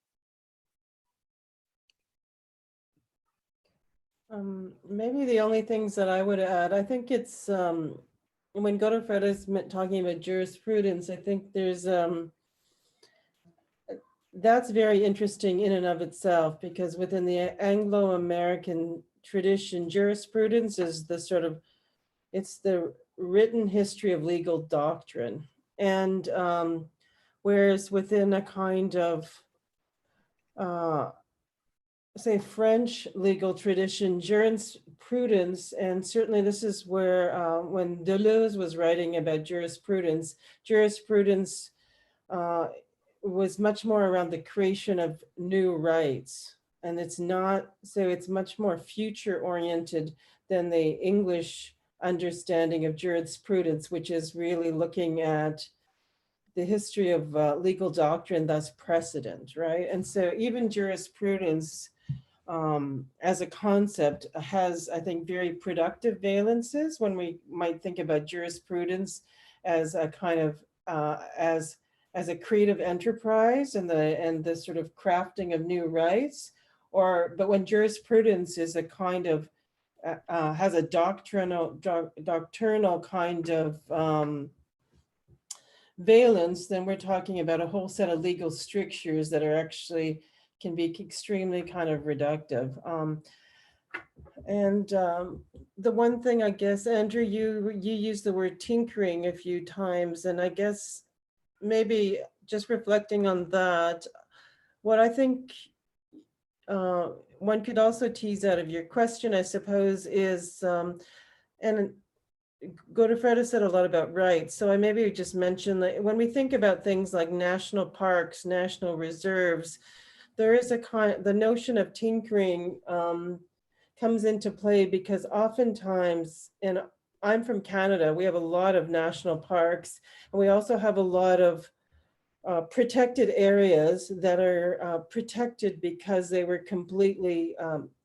Maybe the only things that I would add, I think it's when Godofredo is talking about jurisprudence, I think there's that's very interesting in and of itself, because within the Anglo-American tradition, jurisprudence is the sort of, it's the written history of legal doctrine. And whereas within a kind of, say, French legal tradition, jurisprudence, and certainly this is where when Deleuze was writing about jurisprudence, jurisprudence was much more around the creation of new rights. And it's not, so it's much more future oriented than the English understanding of jurisprudence, which is really looking at the history of legal doctrine, thus precedent, right? And so even jurisprudence as a concept has, I think, very productive valences when we might think about jurisprudence as a kind of, as a creative enterprise and the sort of crafting of new rights, but when jurisprudence is a kind of, has a doctrinal kind of valence, then we're talking about a whole set of legal strictures that are actually can be extremely kind of reductive. The one thing, I guess, Andrew, you used the word tinkering a few times, and I guess maybe just reflecting on that, what I think one could also tease out of your question, I suppose, is, and Godofredo said a lot about rights, so I maybe just mention that when we think about things like national parks, national reserves, there is a kind, the notion of tinkering comes into play because oftentimes, and I'm from Canada, we have a lot of national parks, and we also have a lot of protected areas that are protected because they were completely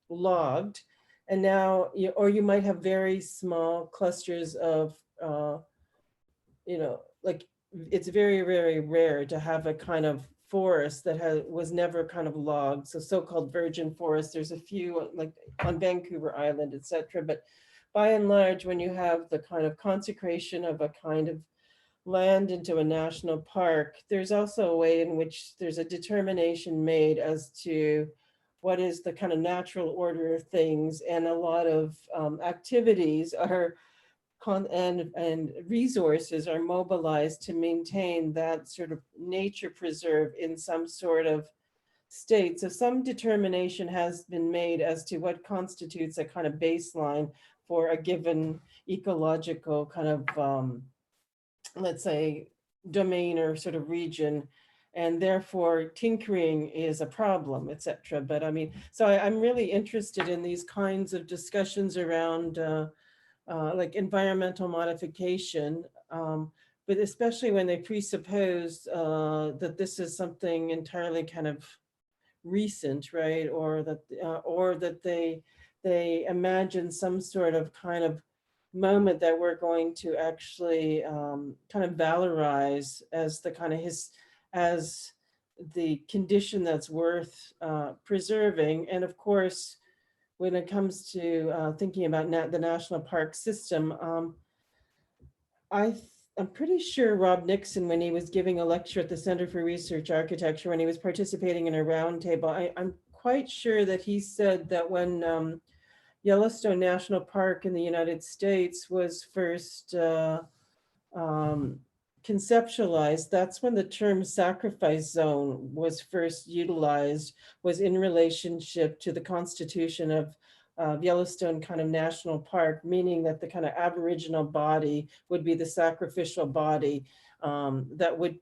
logged. And now, or you might have very small clusters of, like it's very, very rare to have a kind of forest that was never kind of logged. So-called virgin forest, there's a few like on Vancouver Island, etc. But by and large, when you have the kind of consecration of a kind of land into a national park, there's also a way in which there's a determination made as to what is the kind of natural order of things, and a lot of activities are and resources are mobilized to maintain that sort of nature preserve in some sort of state. So some determination has been made as to what constitutes a kind of baseline for a given ecological kind of, let's say, domain or sort of region, and therefore tinkering is a problem, etc. But I mean, so I'm really interested in these kinds of discussions around like environmental modification, but especially when they presuppose that this is something entirely kind of recent, right? Or that they imagine some sort of kind of moment that we're going to actually kind of valorize as the kind of as the condition that's worth preserving. And of course, when it comes to thinking about the national park system, I'm pretty sure Rob Nixon, when he was giving a lecture at the Centre for Research Architecture, when he was participating in a roundtable, I'm quite sure that he said that when Yellowstone National Park in the United States was first conceptualized, that's when the term sacrifice zone was first utilized, was in relationship to the constitution of Yellowstone kind of national park, meaning that the kind of aboriginal body would be the sacrificial body that would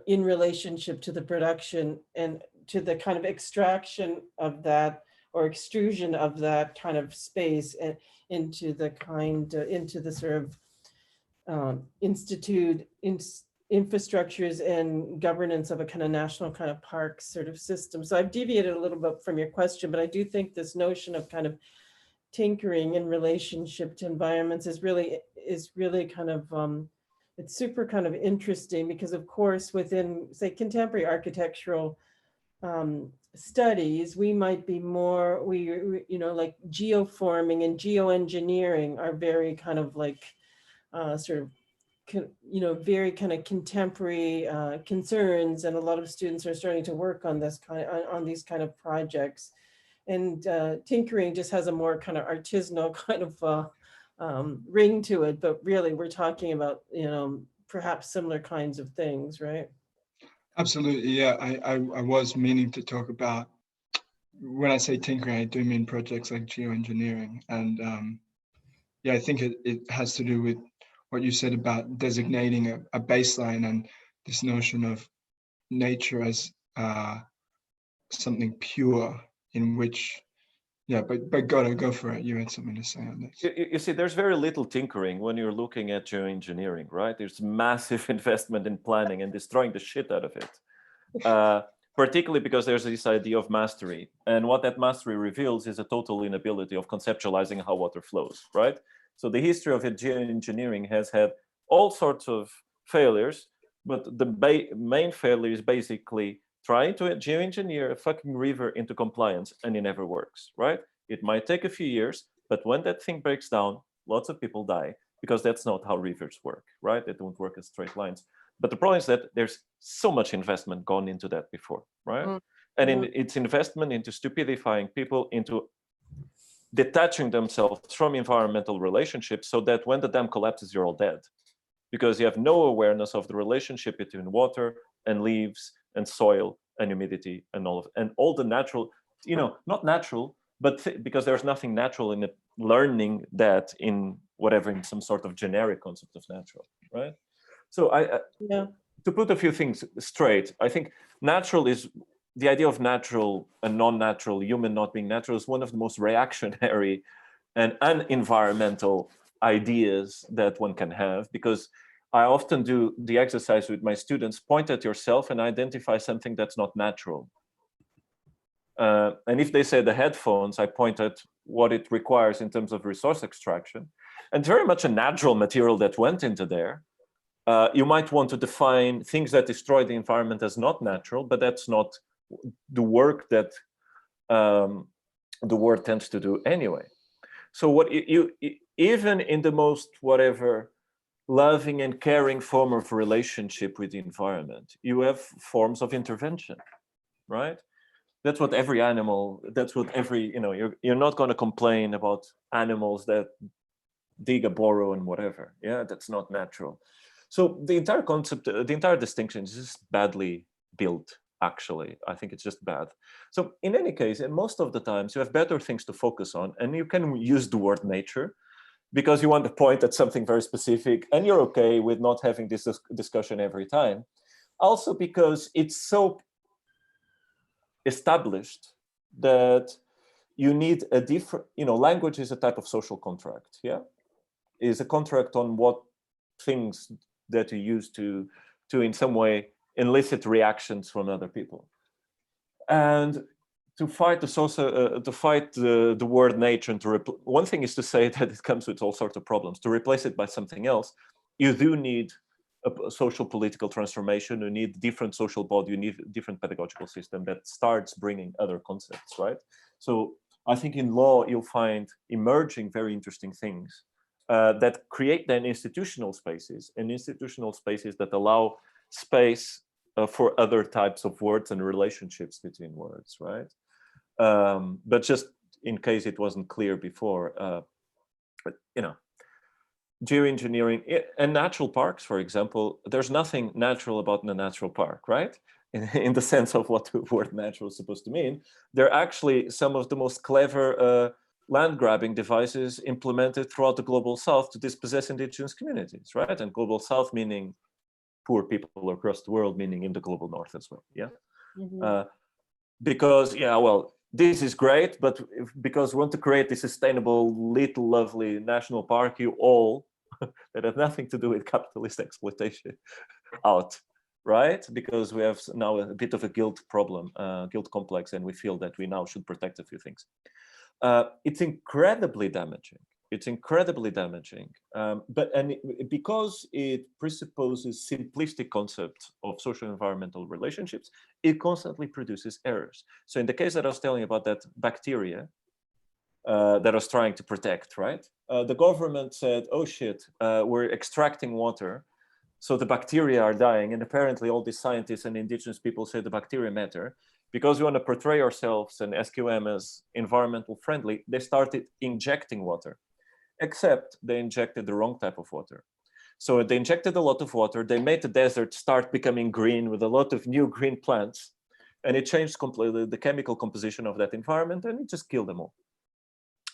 in relationship to the production and to the kind of extraction of that or extrusion of that kind of space and into the kind into the sort of infrastructures and governance of a kind of national kind of park sort of system. So I've deviated a little bit from your question, but I do think this notion of kind of tinkering in relationship to environments is really kind of, it's super kind of interesting because of course within say contemporary architectural studies, we might be more, like geoforming and geoengineering are very kind of like sort of very kind of contemporary concerns, and a lot of students are starting to work on this on these kind of projects. And tinkering just has a more kind of artisanal kind of ring to it, but really we're talking about perhaps similar kinds of things, right? Absolutely, yeah. I was meaning to talk about, when I say tinkering, I do mean projects like geoengineering. And yeah, I think it has to do with what you said about designating a baseline and this notion of nature as something pure in which, yeah, but go for it. You had something to say on this. You see, there's very little tinkering when you're looking at geoengineering, right? There's massive investment in planning and destroying the shit out of it. Particularly because there's this idea of mastery. And what that mastery reveals is a total inability of conceptualizing how water flows, right? So the history of geoengineering has had all sorts of failures, but the main failure is basically trying to geoengineer a fucking river into compliance, and it never works, right? It might take a few years, but when that thing breaks down, lots of people die, because that's not how rivers work, right? They don't work as straight lines. But the problem is that there's so much investment gone into that before, right? And it's investment into stupidifying people, into detaching themselves from environmental relationships, so that when the dam collapses, you're all dead, because you have no awareness of the relationship between water and leaves and soil and humidity and all the natural, not natural, but because there's nothing natural in it, learning that in some sort of generic concept of natural, right? So to put a few things straight, I think natural is, the idea of natural and non-natural, human not being natural, is one of the most reactionary and unenvironmental ideas that one can have, because I often do the exercise with my students: point at yourself and identify something that's not natural. And if they say the headphones, I point at what it requires in terms of resource extraction, and very much a natural material that went into there. You might want to define things that destroy the environment as not natural, but that's not the work that the world tends to do anyway. So what even in the most loving and caring form of relationship with the environment, you have forms of intervention, right? That's what every animal, you're not going to complain about animals that dig a burrow and whatever. Yeah, that's not natural. So the entire concept, the entire distinction is just badly built, actually. I think it's just bad. So in any case, and most of the times you have better things to focus on, and you can use the word nature because you want to point at something very specific, and you're okay with not having this discussion every time. Also because it's so established that you need a different, language is a type of social contract, yeah? Is a contract on what things that you use to in some way elicit reactions from other people. And to fight the word nature, and one thing is to say that it comes with all sorts of problems. To replace it by something else, you do need a social political transformation. You need different social body. You need a different pedagogical system that starts bringing other concepts, right? So I think in law you'll find emerging very interesting things that create then institutional spaces, and institutional spaces that allow space for other types of words and relationships between words, right? But just in case it wasn't clear before, geoengineering and natural parks, for example, there's nothing natural about the natural park, right? In the sense of what the word natural is supposed to mean. They're actually some of the most clever land grabbing devices implemented throughout the global south to dispossess indigenous communities, right? And global south meaning poor people across the world, meaning in the global north as well, yeah? Mm-hmm. Because, this is great, but because we want to create this sustainable, little, lovely national park, you all, that have nothing to do with capitalist exploitation, out, right? Because we have now a bit of a guilt problem, guilt complex, and we feel that we now should protect a few things. It's incredibly damaging. It's incredibly damaging, because it presupposes simplistic concepts of social environmental relationships, it constantly produces errors. So in the case that I was telling you about that bacteria that I was trying to protect, right? The government said, oh shit, we're extracting water So the bacteria are dying, and apparently all these scientists and indigenous people say the bacteria matter. Because we want to portray ourselves and SQM as environmental friendly, they started injecting water, except they injected the wrong type of water. So they injected a lot of water, they made the desert start becoming green with a lot of new green plants, and it changed completely the chemical composition of that environment, and it just killed them all.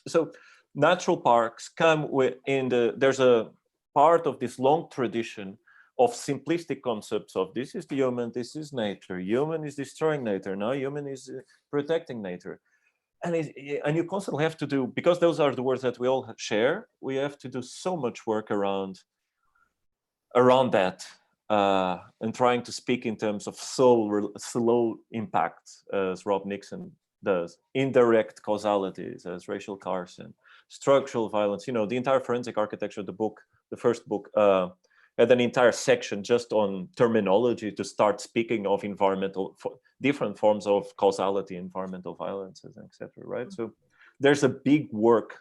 So natural parks come with, there's a part of this long tradition of simplistic concepts of this is the human, this is nature, human is destroying nature, now human is protecting nature. And you constantly have to do, because those are the words that we all share, we have to do so much work around that, and trying to speak in terms of slow impact, as Rob Nixon does, indirect causalities, as Rachel Carson, structural violence. You know, the entire forensic architecture, the first book, had an entire section just on terminology to start speaking of different forms of causality, environmental violences, etc. Right? So there's a big work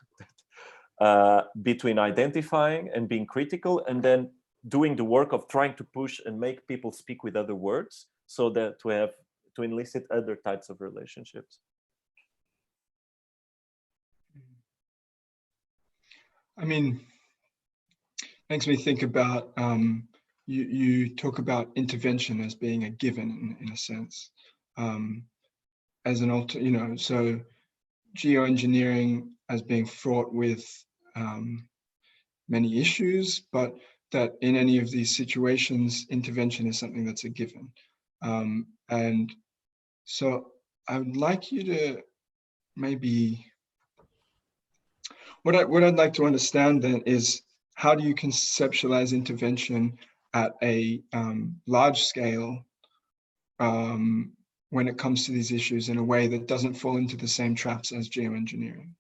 between identifying and being critical, and then doing the work of trying to push and make people speak with other words, so that to elicit other types of relationships. I mean, makes me think about, you talk about intervention as being a given in a sense, as an so geoengineering as being fraught with many issues, but that in any of these situations, intervention is something that's a given. And so I would like you to maybe, what I'd like to understand then is, how do you conceptualize intervention at a large scale when it comes to these issues in a way that doesn't fall into the same traps as geoengineering?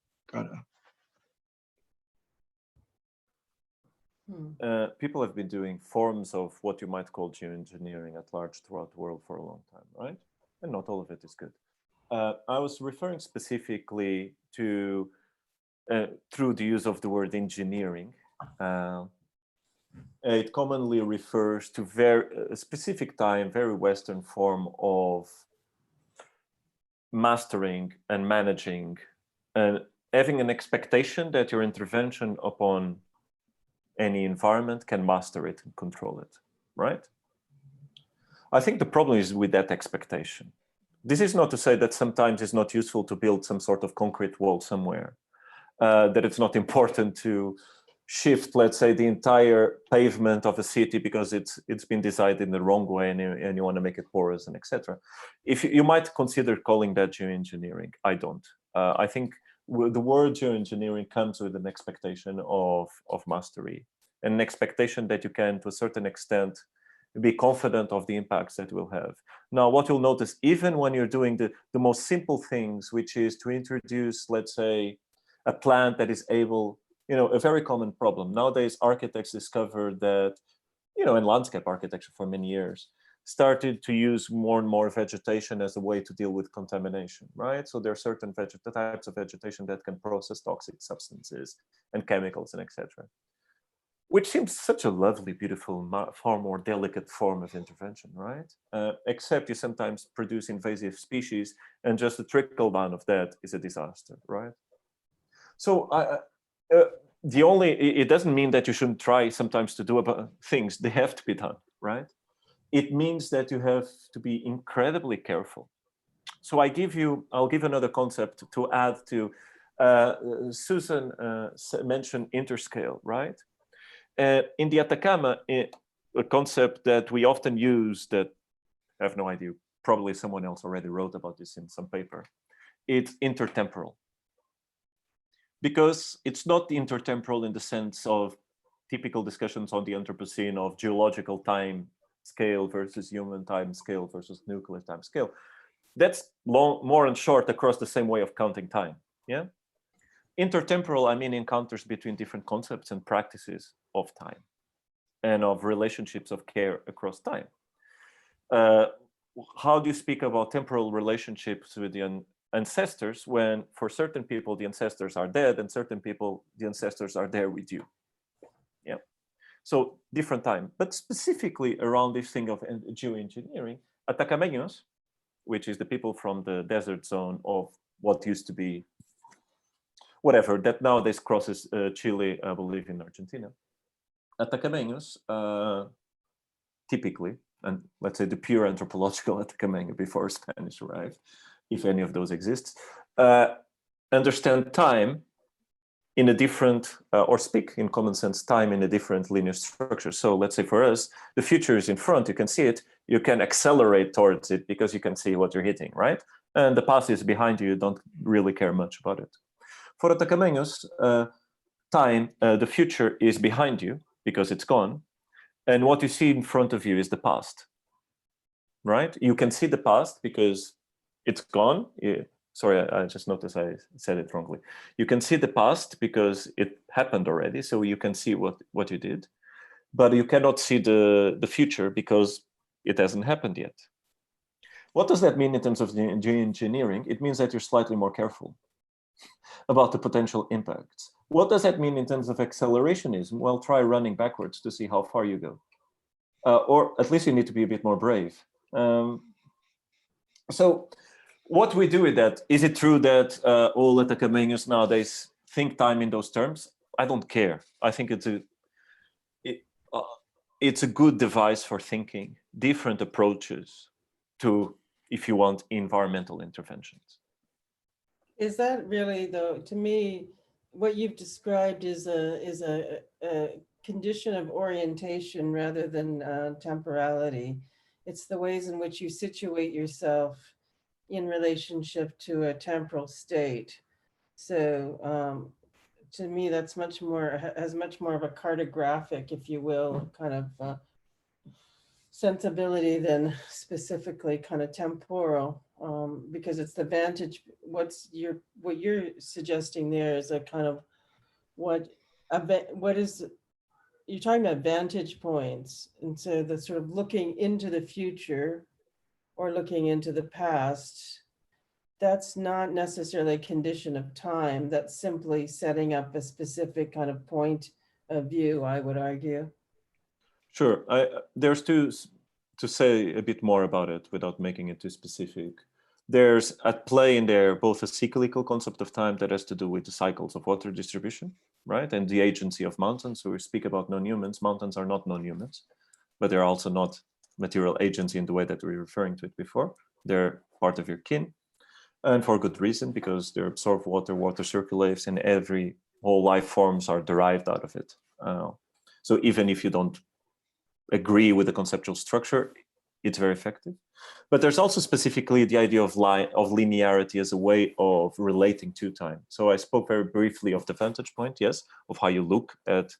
People have been doing forms of what you might call geoengineering at large throughout the world for a long time, right? And not all of it is good. I was referring specifically to, through the use of the word engineering, it commonly refers to a specific time, very Western form of mastering and managing, and having an expectation that your intervention upon any environment can master it and control it, right? I think the problem is with that expectation. This is not to say that sometimes it's not useful to build some sort of concrete wall somewhere, that it's not important to shift, let's say, the entire pavement of a city because it's been designed in the wrong way, and you want to make it porous and etc. If you might consider calling that geoengineering, I don't. I think the word geoengineering comes with an expectation of mastery, and an expectation that you can, to a certain extent, be confident of the impacts that will have. Now, what you'll notice, even when you're doing the most simple things, which is to introduce, let's say, a plant that is able, a very common problem. Nowadays, architects discovered that, in landscape architecture for many years, started to use more and more vegetation as a way to deal with contamination, right? So there are certain types of vegetation that can process toxic substances and chemicals and etc. Which seems such a lovely, beautiful, far more delicate form of intervention, right? Except you sometimes produce invasive species, and just a trickle down of that is a disaster, right? So it doesn't mean that you shouldn't try sometimes to do things. They have to be done, right? It means that you have to be incredibly careful. So I'll give another concept to add to, Susan mentioned interscale, right? In the Atacama, a concept that we often use that I have no idea, probably someone else already wrote about this in some paper, it's intertemporal. Because it's not intertemporal in the sense of typical discussions on the Anthropocene of geological time scale versus human time scale versus nuclear time scale. That's more and short across the same way of counting time, yeah? Intertemporal, I mean encounters between different concepts and practices of time and of relationships of care across time. How do you speak about temporal relationships with the ancestors when for certain people the ancestors are dead and certain people the ancestors are there with you? Yeah. So different time, but specifically around this thing of geoengineering, Atacameños, which is the people from the desert zone of what used to be whatever, that nowadays crosses Chile, I believe in Argentina. Atacameños, typically, and let's say the pure anthropological Atacameño before Spanish arrived, if any of those exists, understand time in a different, or speak in common sense time in a different linear structure. So let's say for us, the future is in front, you can see it, you can accelerate towards it because you can see what you're hitting, right? And the past is behind you, you don't really care much about it. For Atacameños, time, the future is behind you because it's gone. And what you see in front of you is the past, right? You can see the past because it's gone. Sorry, I just noticed I said it wrongly. You can see the past because it happened already, so you can see what you did, but you cannot see the future because it hasn't happened yet. What does that mean in terms of geoengineering? It means that you're slightly more careful about the potential impacts. What does that mean in terms of accelerationism? Well, try running backwards to see how far you go. Or at least you need to be a bit more brave. So what we do with that, is it true that all Atacameños nowadays think time in those terms? I don't care. I think it's a good device for thinking different approaches to, if you want, environmental interventions. Is that really, though, to me, what you've described is a condition of orientation rather than temporality. It's the ways in which you situate yourself in relationship to a temporal state. So to me, that's much more, has much more of a cartographic, if you will, kind of sensibility than specifically kind of temporal, because it's the vantage. What you're suggesting there is a kind of what is, you're talking about vantage points, and so the sort of looking into the future or looking into the past, that's not necessarily a condition of time. That's simply setting up a specific kind of point of view, I would argue. Sure, there's to say a bit more about it without making it too specific. There's at play in there both a cyclical concept of time that has to do with the cycles of water distribution, right? And the agency of mountains. So we speak about non-humans. Mountains are not non-humans, but they're also not material agency in the way that we were referring to it before. They're part of your kin, and for good reason, because they absorb water, water circulates, and whole life forms are derived out of it. So even if you don't agree with the conceptual structure, it's very effective. But there's also specifically the idea of linearity as a way of relating to time. So I spoke very briefly of the vantage point, yes, of how you look at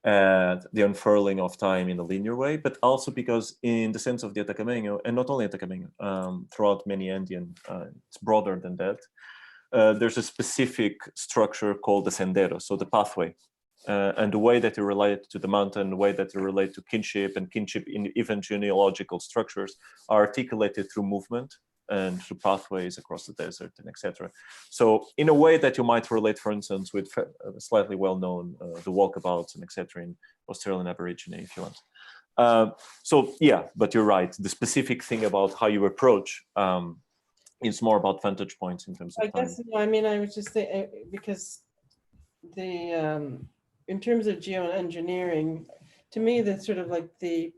the unfurling of time in a linear way, but also because in the sense of the Atacameño, and not only Atacameño, throughout many Andean, it's broader than that, there's a specific structure called the sendero, so the pathway. And the way that you relate to the mountain, the way that you relate to kinship, and kinship in even genealogical structures are articulated through movement and through pathways across the desert and etc. So in a way that you might relate, for instance, with slightly well-known the walkabouts and etc. in Australian Aborigine, if you want. So yeah, but you're right. The specific thing about how you approach is more about vantage points in terms of time. I guess, I mean, I was just saying, because in terms of geoengineering, to me, that's sort of like the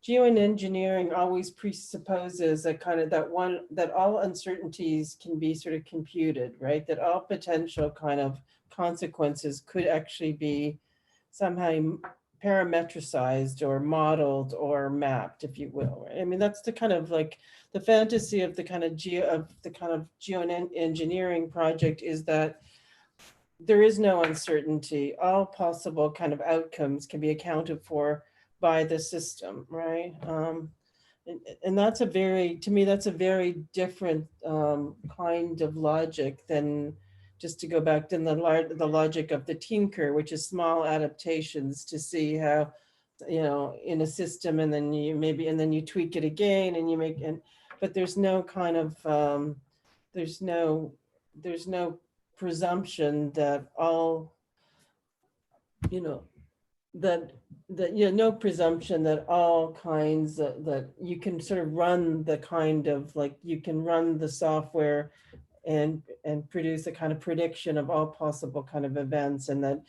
geoengineering always presupposes a kind of that all uncertainties can be sort of computed, right? That all potential kind of consequences could actually be somehow parametricized or modeled or mapped, if you will. Right? I mean, that's the kind of like the fantasy of the kind of geoengineering project, is that there is no uncertainty. All possible kind of outcomes can be accounted for by the system, right? And that's to me, that's a very different kind of logic than, just to go back to the logic of the tinker, which is small adaptations to see how, in a system, and then you tweak it again, and you make, but there's no kind of, there's no presumption that all, that no presumption that all kinds that you can sort of run the kind of like you can run the software and produce a kind of prediction of all possible kind of events, and that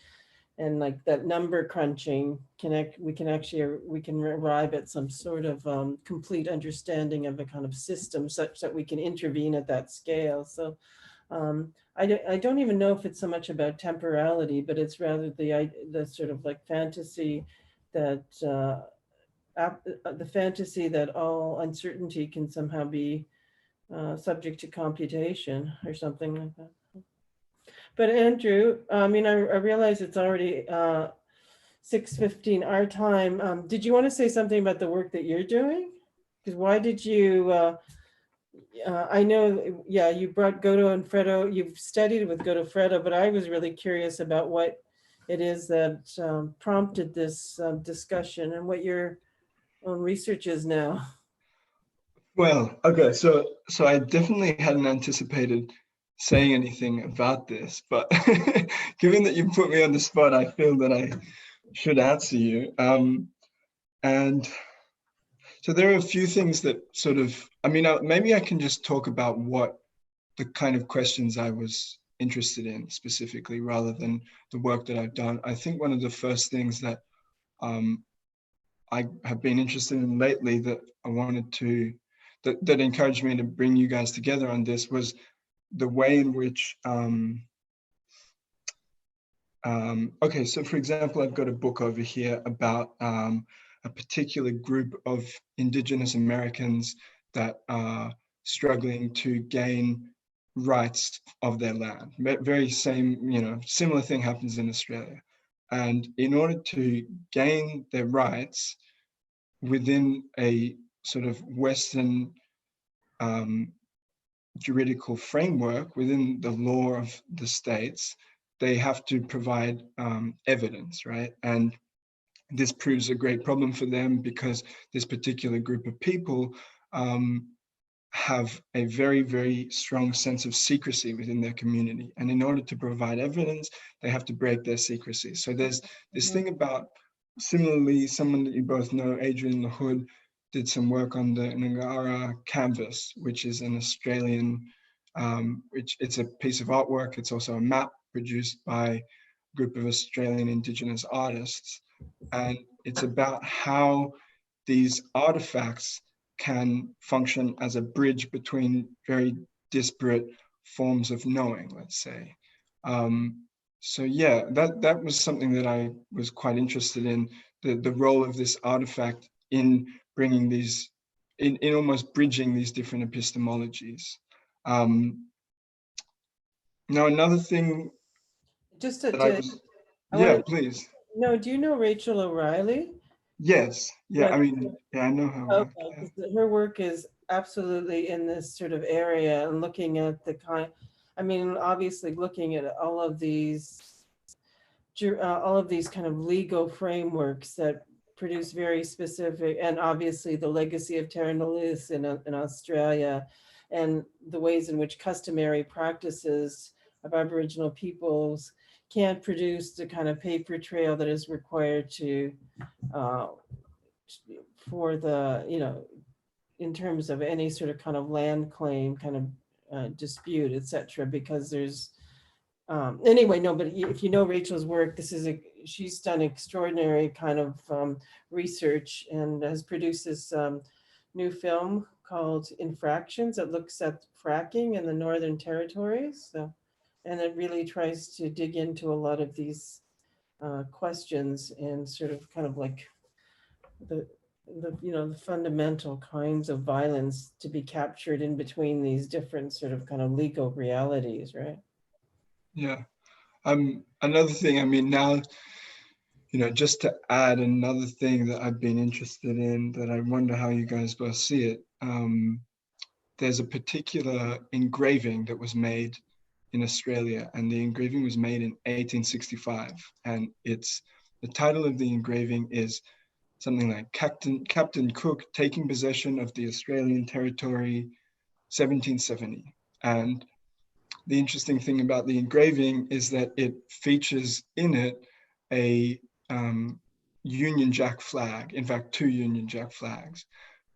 and like that number crunching we can arrive at some sort of complete understanding of a kind of system such that we can intervene at that scale. So I don't even know if it's so much about temporality, but it's rather the sort of like fantasy that the fantasy that all uncertainty can somehow be subject to computation or something like that. But Andrew, I mean, I realize it's already 6:15 our time. Did you want to say something about the work that you're doing? Because why did you? I know, yeah, you brought Godofredo, you've studied with Godofredo, but I was really curious about what it is that prompted this discussion and what your own research is now. Well, okay, so I definitely hadn't anticipated saying anything about this, but given that you put me on the spot, I feel that I should answer you. And so there are a few things that sort of, I mean, maybe I can just talk about what the kind of questions I was interested in specifically, rather than the work that I've done. I think one of the first things that I have been interested in lately that I wanted to, that encouraged me to bring you guys together on this was the way in which, okay, so for example, I've got a book over here about a particular group of Indigenous Americans that are struggling to gain rights of their land. Very same, similar thing happens in Australia. And in order to gain their rights within a sort of Western juridical framework, within the law of the states, they have to provide evidence, right? And this proves a great problem for them because this particular group of people have a very, very strong sense of secrecy within their community. And in order to provide evidence, they have to break their secrecy. So there's this thing about, similarly, someone that you both know, Adrian LaHood, did some work on the Ngara canvas, which is an Australian, which it's a piece of artwork. It's also a map produced by a group of Australian Indigenous artists. And it's about how these artifacts can function as a bridge between very disparate forms of knowing, let's say. So yeah, that was something that I was quite interested in, the role of this artifact in bringing these, in almost bridging these different epistemologies. Now, another thing Just please. No, do you know Rachel O'Reilly? Yes, yeah, I mean, yeah, I know her work. Okay, her work is absolutely in this sort of area and looking at the I mean, obviously looking at all of these kind of legal frameworks that produce very specific, and obviously the legacy of terra nullius in Australia, and the ways in which customary practices of Aboriginal peoples can't produce the kind of paper trail that is required to for the, in terms of any sort of kind of land claim kind of dispute, etc. Because there's anyway, no, but if you know Rachel's work, she's done extraordinary kind of research and has produced this new film called Infractions that looks at fracking in the Northern Territories. So, and it really tries to dig into a lot of these questions and sort of kind of like the fundamental kinds of violence to be captured in between these different sort of kind of legal realities, right? Yeah. Another thing, I mean, now, just to add another thing that I've been interested in that I wonder how you guys both see it. There's a particular engraving that was made in Australia, and the engraving was made in 1865. And the title of the engraving is something like Captain Cook taking possession of the Australian territory, 1770. And the interesting thing about the engraving is that it features in it a Union Jack flag, in fact, 2 Union Jack flags.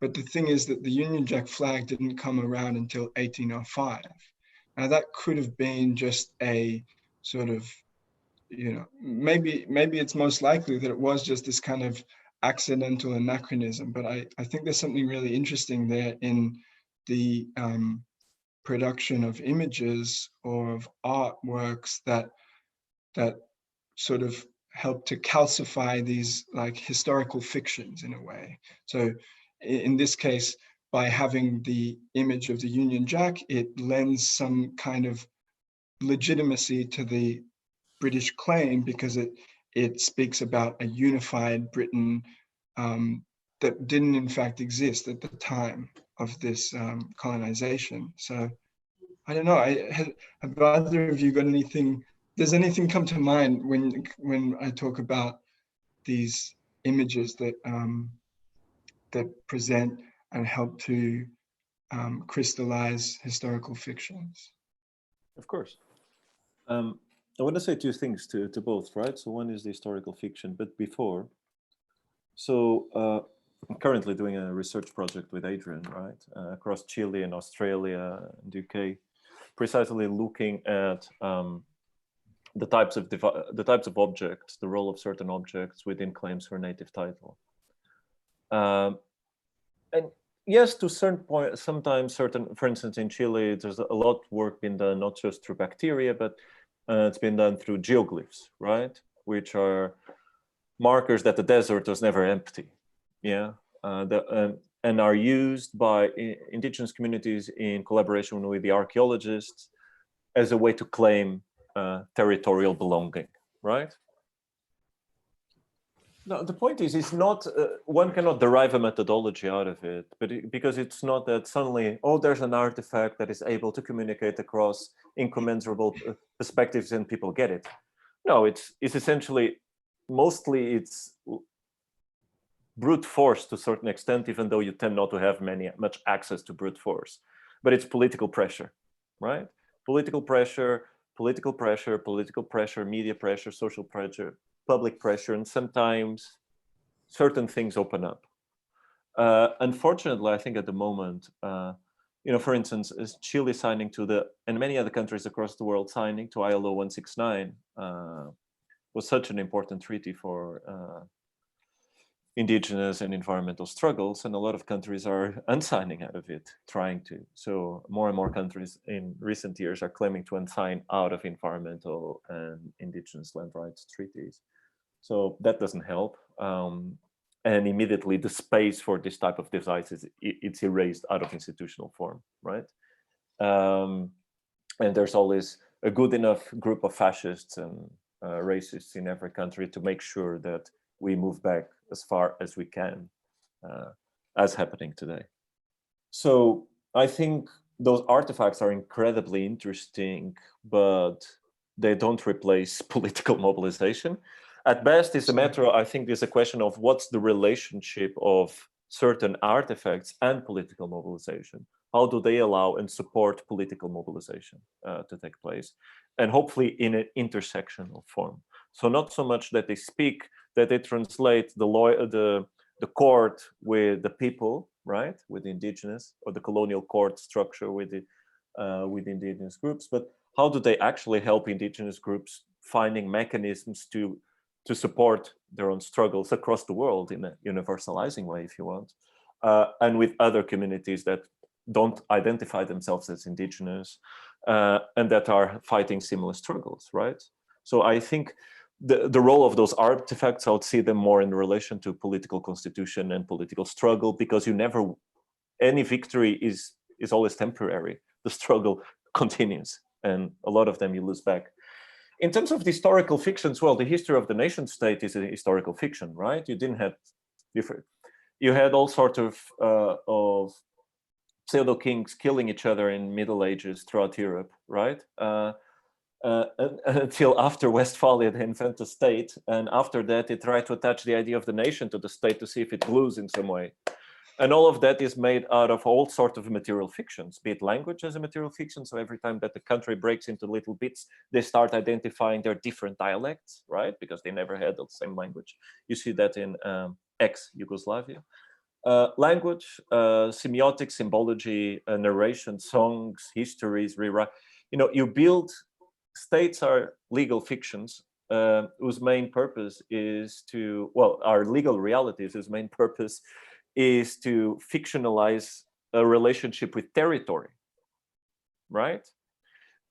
But the thing is that the Union Jack flag didn't come around until 1805. Now that could have been just a sort of, maybe it's most likely that it was just this kind of accidental anachronism. But I think there's something really interesting there in the production of images or of artworks that sort of help to calcify these like historical fictions in a way. So in this case, by having the image of the Union Jack, it lends some kind of legitimacy to the British claim because it speaks about a unified Britain that didn't in fact exist at the time of this colonization. So I don't know, have either of you got anything, does anything come to mind when I talk about these images that that present and help to crystallize historical fictions? Of course. I want to say 2 things to both, right? So one is the historical fiction, but before, so I'm currently doing a research project with Adrian, right? Across Chile and Australia and UK, precisely looking at the types of objects, the role of certain objects within claims for native title. And yes, to a certain point, sometimes certain, for instance, in Chile, there's a lot of work being done, not just through bacteria, but it's been done through geoglyphs, right? Which are markers that the desert was never empty, yeah? And are used by indigenous communities in collaboration with the archaeologists as a way to claim territorial belonging, right? No, the point is, it's not, one cannot derive a methodology out of it, but because it's not that suddenly, oh, there's an artifact that is able to communicate across incommensurable perspectives and people get it. No, it's essentially, mostly it's brute force to a certain extent, even though you tend not to have much access to brute force. But it's political pressure, right? Political pressure, media pressure, social pressure, public pressure, and sometimes certain things open up. Unfortunately, I think at the moment, for instance, is Chile signing to and many other countries across the world signing to ILO 169 was such an important treaty for indigenous and environmental struggles, and a lot of countries are unsigning out of it, trying to. So more and more countries in recent years are claiming to unsign out of environmental and indigenous land rights treaties. So that doesn't help. And immediately the space for this type of devices, it's erased out of institutional form, right? And there's always a good enough group of fascists and racists in every country to make sure that we move back as far as we can, as happening today. So I think those artifacts are incredibly interesting, but they don't replace political mobilization. At best, it's a matter, I think there's a question of what's the relationship of certain artifacts and political mobilization. How do they allow and support political mobilization to take place? And hopefully in an intersectional form. So not so much that they speak, that they translate the court with the people, right, with the indigenous, or the colonial court structure with indigenous groups, but how do they actually help indigenous groups finding mechanisms to support their own struggles across the world in a universalizing way, if you want, and with other communities that don't identify themselves as indigenous and that are fighting similar struggles, right? So I think the role of those artifacts, I would see them more in relation to political constitution and political struggle, because any victory is always temporary. The struggle continues, and a lot of them you lose back. In terms of the historical fictions, well, the history of the nation state is a historical fiction, right? You had all sorts of pseudo kings killing each other in Middle Ages throughout Europe, right? Until after Westphalia, they invented a state, and after that, they tried to attach the idea of the nation to the state to see if it glues in some way. And all of that is made out of all sorts of material fictions, be it language as a material fiction. So every time that the country breaks into little bits, they start identifying their different dialects, right? Because they never had the same language. You see that in ex-Yugoslavia. Language, semiotics, symbology, narration, songs, histories, rewrite. You know, you build, states are legal fictions whose main purpose is to, well, are legal realities whose main purpose is to fictionalize a relationship with territory, right?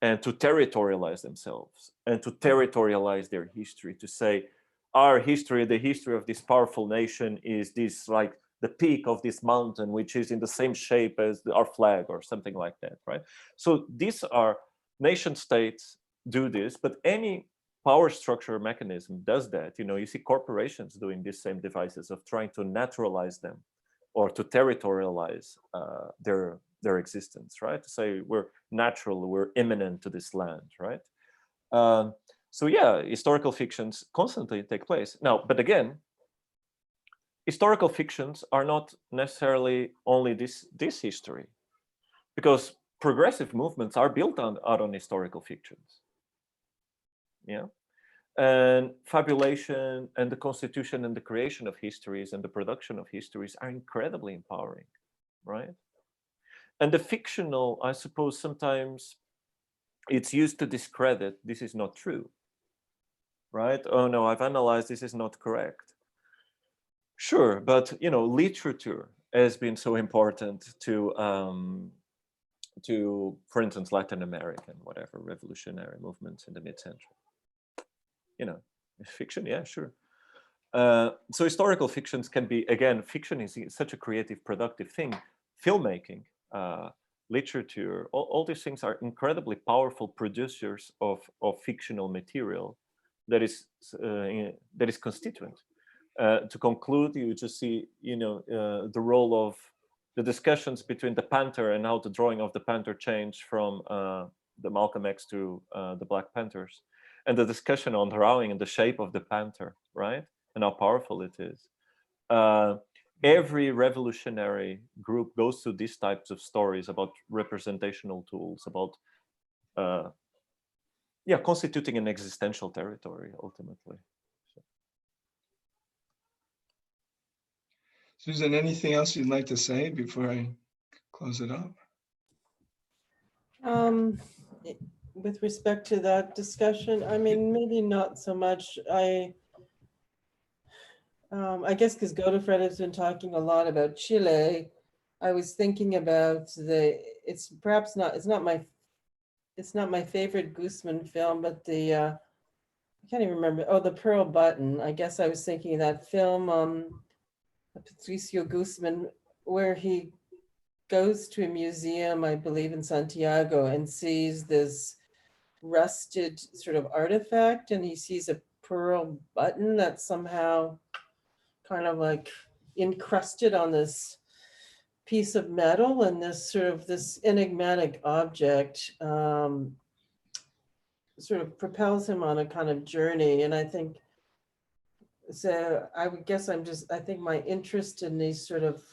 And to territorialize themselves and to territorialize their history, to say our history, the history of this powerful nation is this, like the peak of this mountain, which is in the same shape as our flag or something like that, right? So these are nation states do this, but any power structure mechanism does that. You know, you see corporations doing these same devices of trying to naturalize them or to territorialize their existence, right? To say we're natural, we're imminent to this land, right? So yeah, historical fictions constantly take place. Now, but again, historical fictions are not necessarily only this history, because progressive movements are built out on historical fictions. Yeah. And fabulation and the constitution and the creation of histories and the production of histories are incredibly empowering, right? And the fictional, I suppose, sometimes it's used to discredit this is not true, right? Oh no, I've analyzed, this is not correct. Sure, but you know, literature has been so important to, for instance, Latin American, whatever, revolutionary movements in the mid-century. You know, fiction, yeah, sure. So historical fictions can be, again, fiction is such a creative, productive thing. Filmmaking, literature, all these things are incredibly powerful producers of fictional material that is constituent. To conclude, you just see, you know, the role of the discussions between the panther and how the drawing of the panther changed from the Malcolm X to the Black Panthers, and the discussion on drawing and the shape of the panther, right? And how powerful it is. Every revolutionary group goes through these types of stories about representational tools, about constituting an existential territory ultimately. Susan, anything else you'd like to say before I close it up? With respect to that discussion, I mean, maybe not so much. I guess because Godofredo has been talking a lot about Chile, I was thinking about it's not my favorite Guzman film, but I can't even remember. Oh, The Pearl Button. I guess I was thinking of that film, Patricio Guzman, where he goes to a museum, I believe in Santiago, and sees this rusted sort of artifact, and he sees a pearl button that's somehow kind of like encrusted on this piece of metal, and this enigmatic object sort of propels him on a kind of journey. And I think, so I would guess I think my interest in these sort of,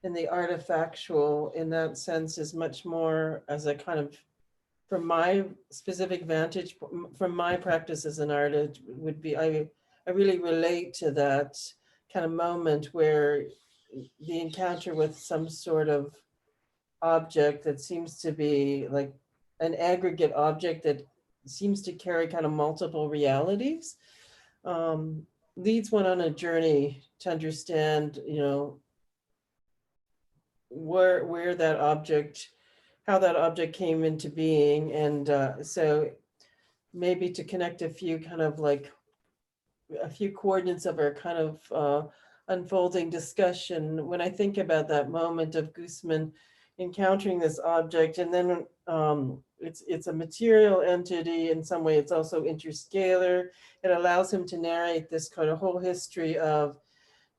in the artifactual in that sense is much more as a kind of, from my specific vantage, from my practice as an artist, would be, I really relate to that kind of moment where the encounter with some sort of object that seems to be like an aggregate object that seems to carry kind of multiple realities, leads one on a journey to understand, you know, where that object, how that object came into being. And so maybe to connect a few kind of like a few coordinates of our kind of unfolding discussion, when I think about that moment of Guzman encountering this object, and then it's a material entity in some way, it's also interscalar. It allows him to narrate this kind of whole history of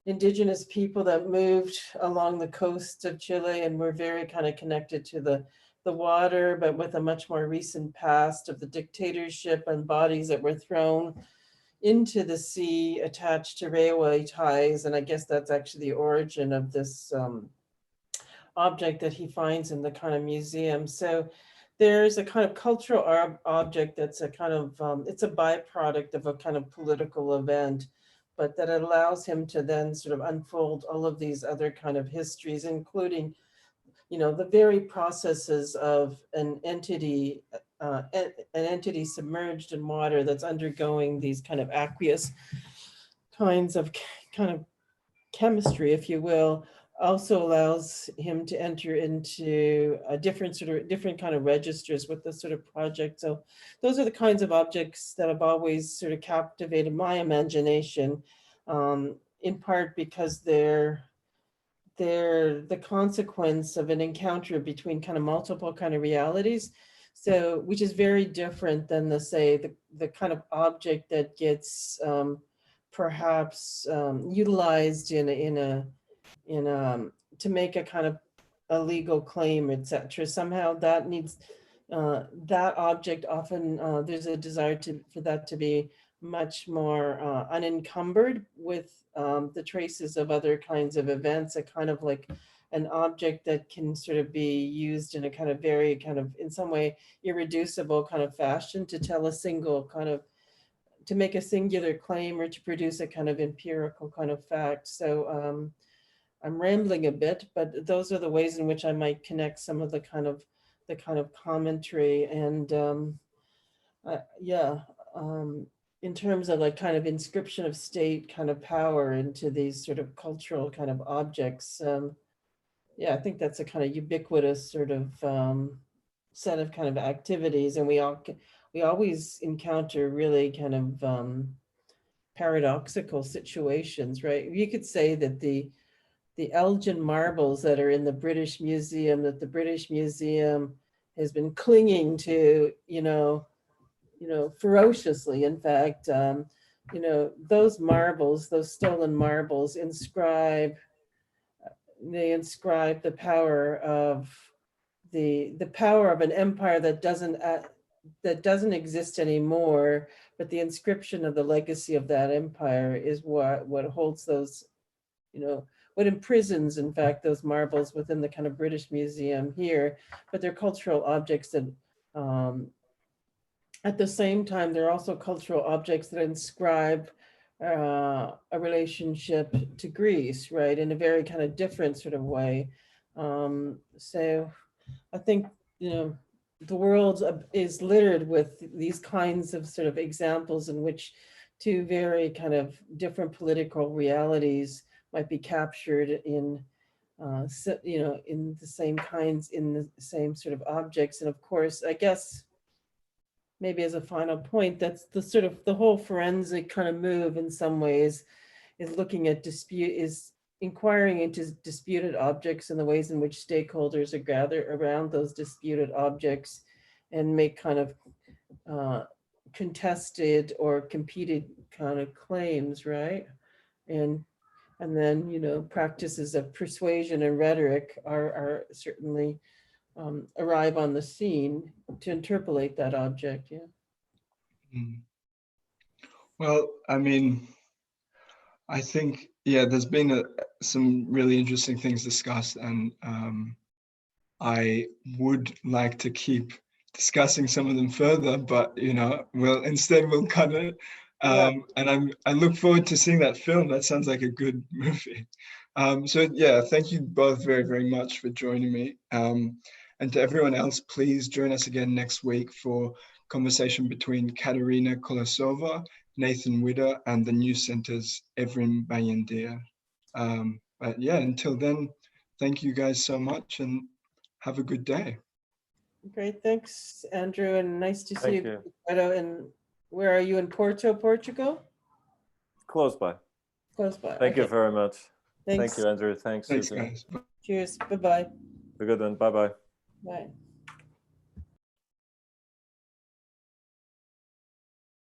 indigenous people that moved along the coast of Chile and were very kind of connected to the water, but with a much more recent past of the dictatorship and bodies that were thrown into the sea attached to railway ties. And I guess that's actually the origin of this object that he finds in the kind of museum. So there's a kind of cultural object that's a kind of, it's a byproduct of a kind of political event, but that allows him to then sort of unfold all of these other kind of histories, including, the very processes of an entity submerged in water that's undergoing these kind of aqueous kinds of kind of chemistry, if you will, also allows him to enter into a different kind of registers with this sort of project. So those are the kinds of objects that have always sort of captivated my imagination, in part because they're the consequence of an encounter between kind of multiple kind of realities. So, which is very different than the kind of object that gets perhaps utilized to make a kind of a legal claim, etc. Somehow that needs that object often there's a desire for that to be much more unencumbered with the traces of other kinds of events, a kind of like an object that can sort of be used in a kind of very kind of in some way irreducible kind of fashion to tell a single kind of, to make a singular claim or to produce a kind of empirical kind of fact. So I'm rambling a bit, but those are the ways in which I might connect some of the kind of commentary and in terms of like kind of inscription of state kind of power into these sort of cultural kind of objects. I think that's a kind of ubiquitous sort of set of kind of activities, and we always encounter really kind of paradoxical situations, right? You could say that the Elgin marbles that are in the British Museum, that the British Museum has been clinging to, ferociously. In fact, those marbles, those stolen marbles inscribe the power of the power of an empire that doesn't exist anymore, but the inscription of the legacy of that empire is what holds those, what imprisons, in fact, those marbles within the kind of British Museum here. But they're cultural objects that at the same time, they're also cultural objects that inscribe a relationship to Greece, right, in a very kind of different sort of way. So I think, the world is littered with these kinds of sort of examples in which two very kind of different political realities might be captured in, in the same kinds, in the same sort of objects. And of course, I guess, maybe as a final point, that's the sort of the whole forensic kind of move in some ways is looking at is inquiring into disputed objects and the ways in which stakeholders are gathered around those disputed objects and make kind of contested or competed kind of claims, right? And then, practices of persuasion and rhetoric are certainly arrive on the scene to interpolate that object. Well, I mean, I think, there's been some really interesting things discussed, and I would like to keep discussing some of them further, but we'll cut it. And I look forward to seeing that film. That sounds like a good movie. Thank you both very, very much for joining me. And to everyone else, please join us again next week for conversation between Katerina Kolosova, Nathan Witter, and the New Centre's Evrim Bayendir. Until then, thank you guys so much and have a good day. Great, thanks, Andrew, and nice to see you. And where are you, in Porto, Portugal? Close by. Close by. Thank you very much. Thanks. Thank you, Andrew. Thanks, Thanks, Susan. guys. Cheers. Bye-bye. Have a good one. Bye-bye. Bye.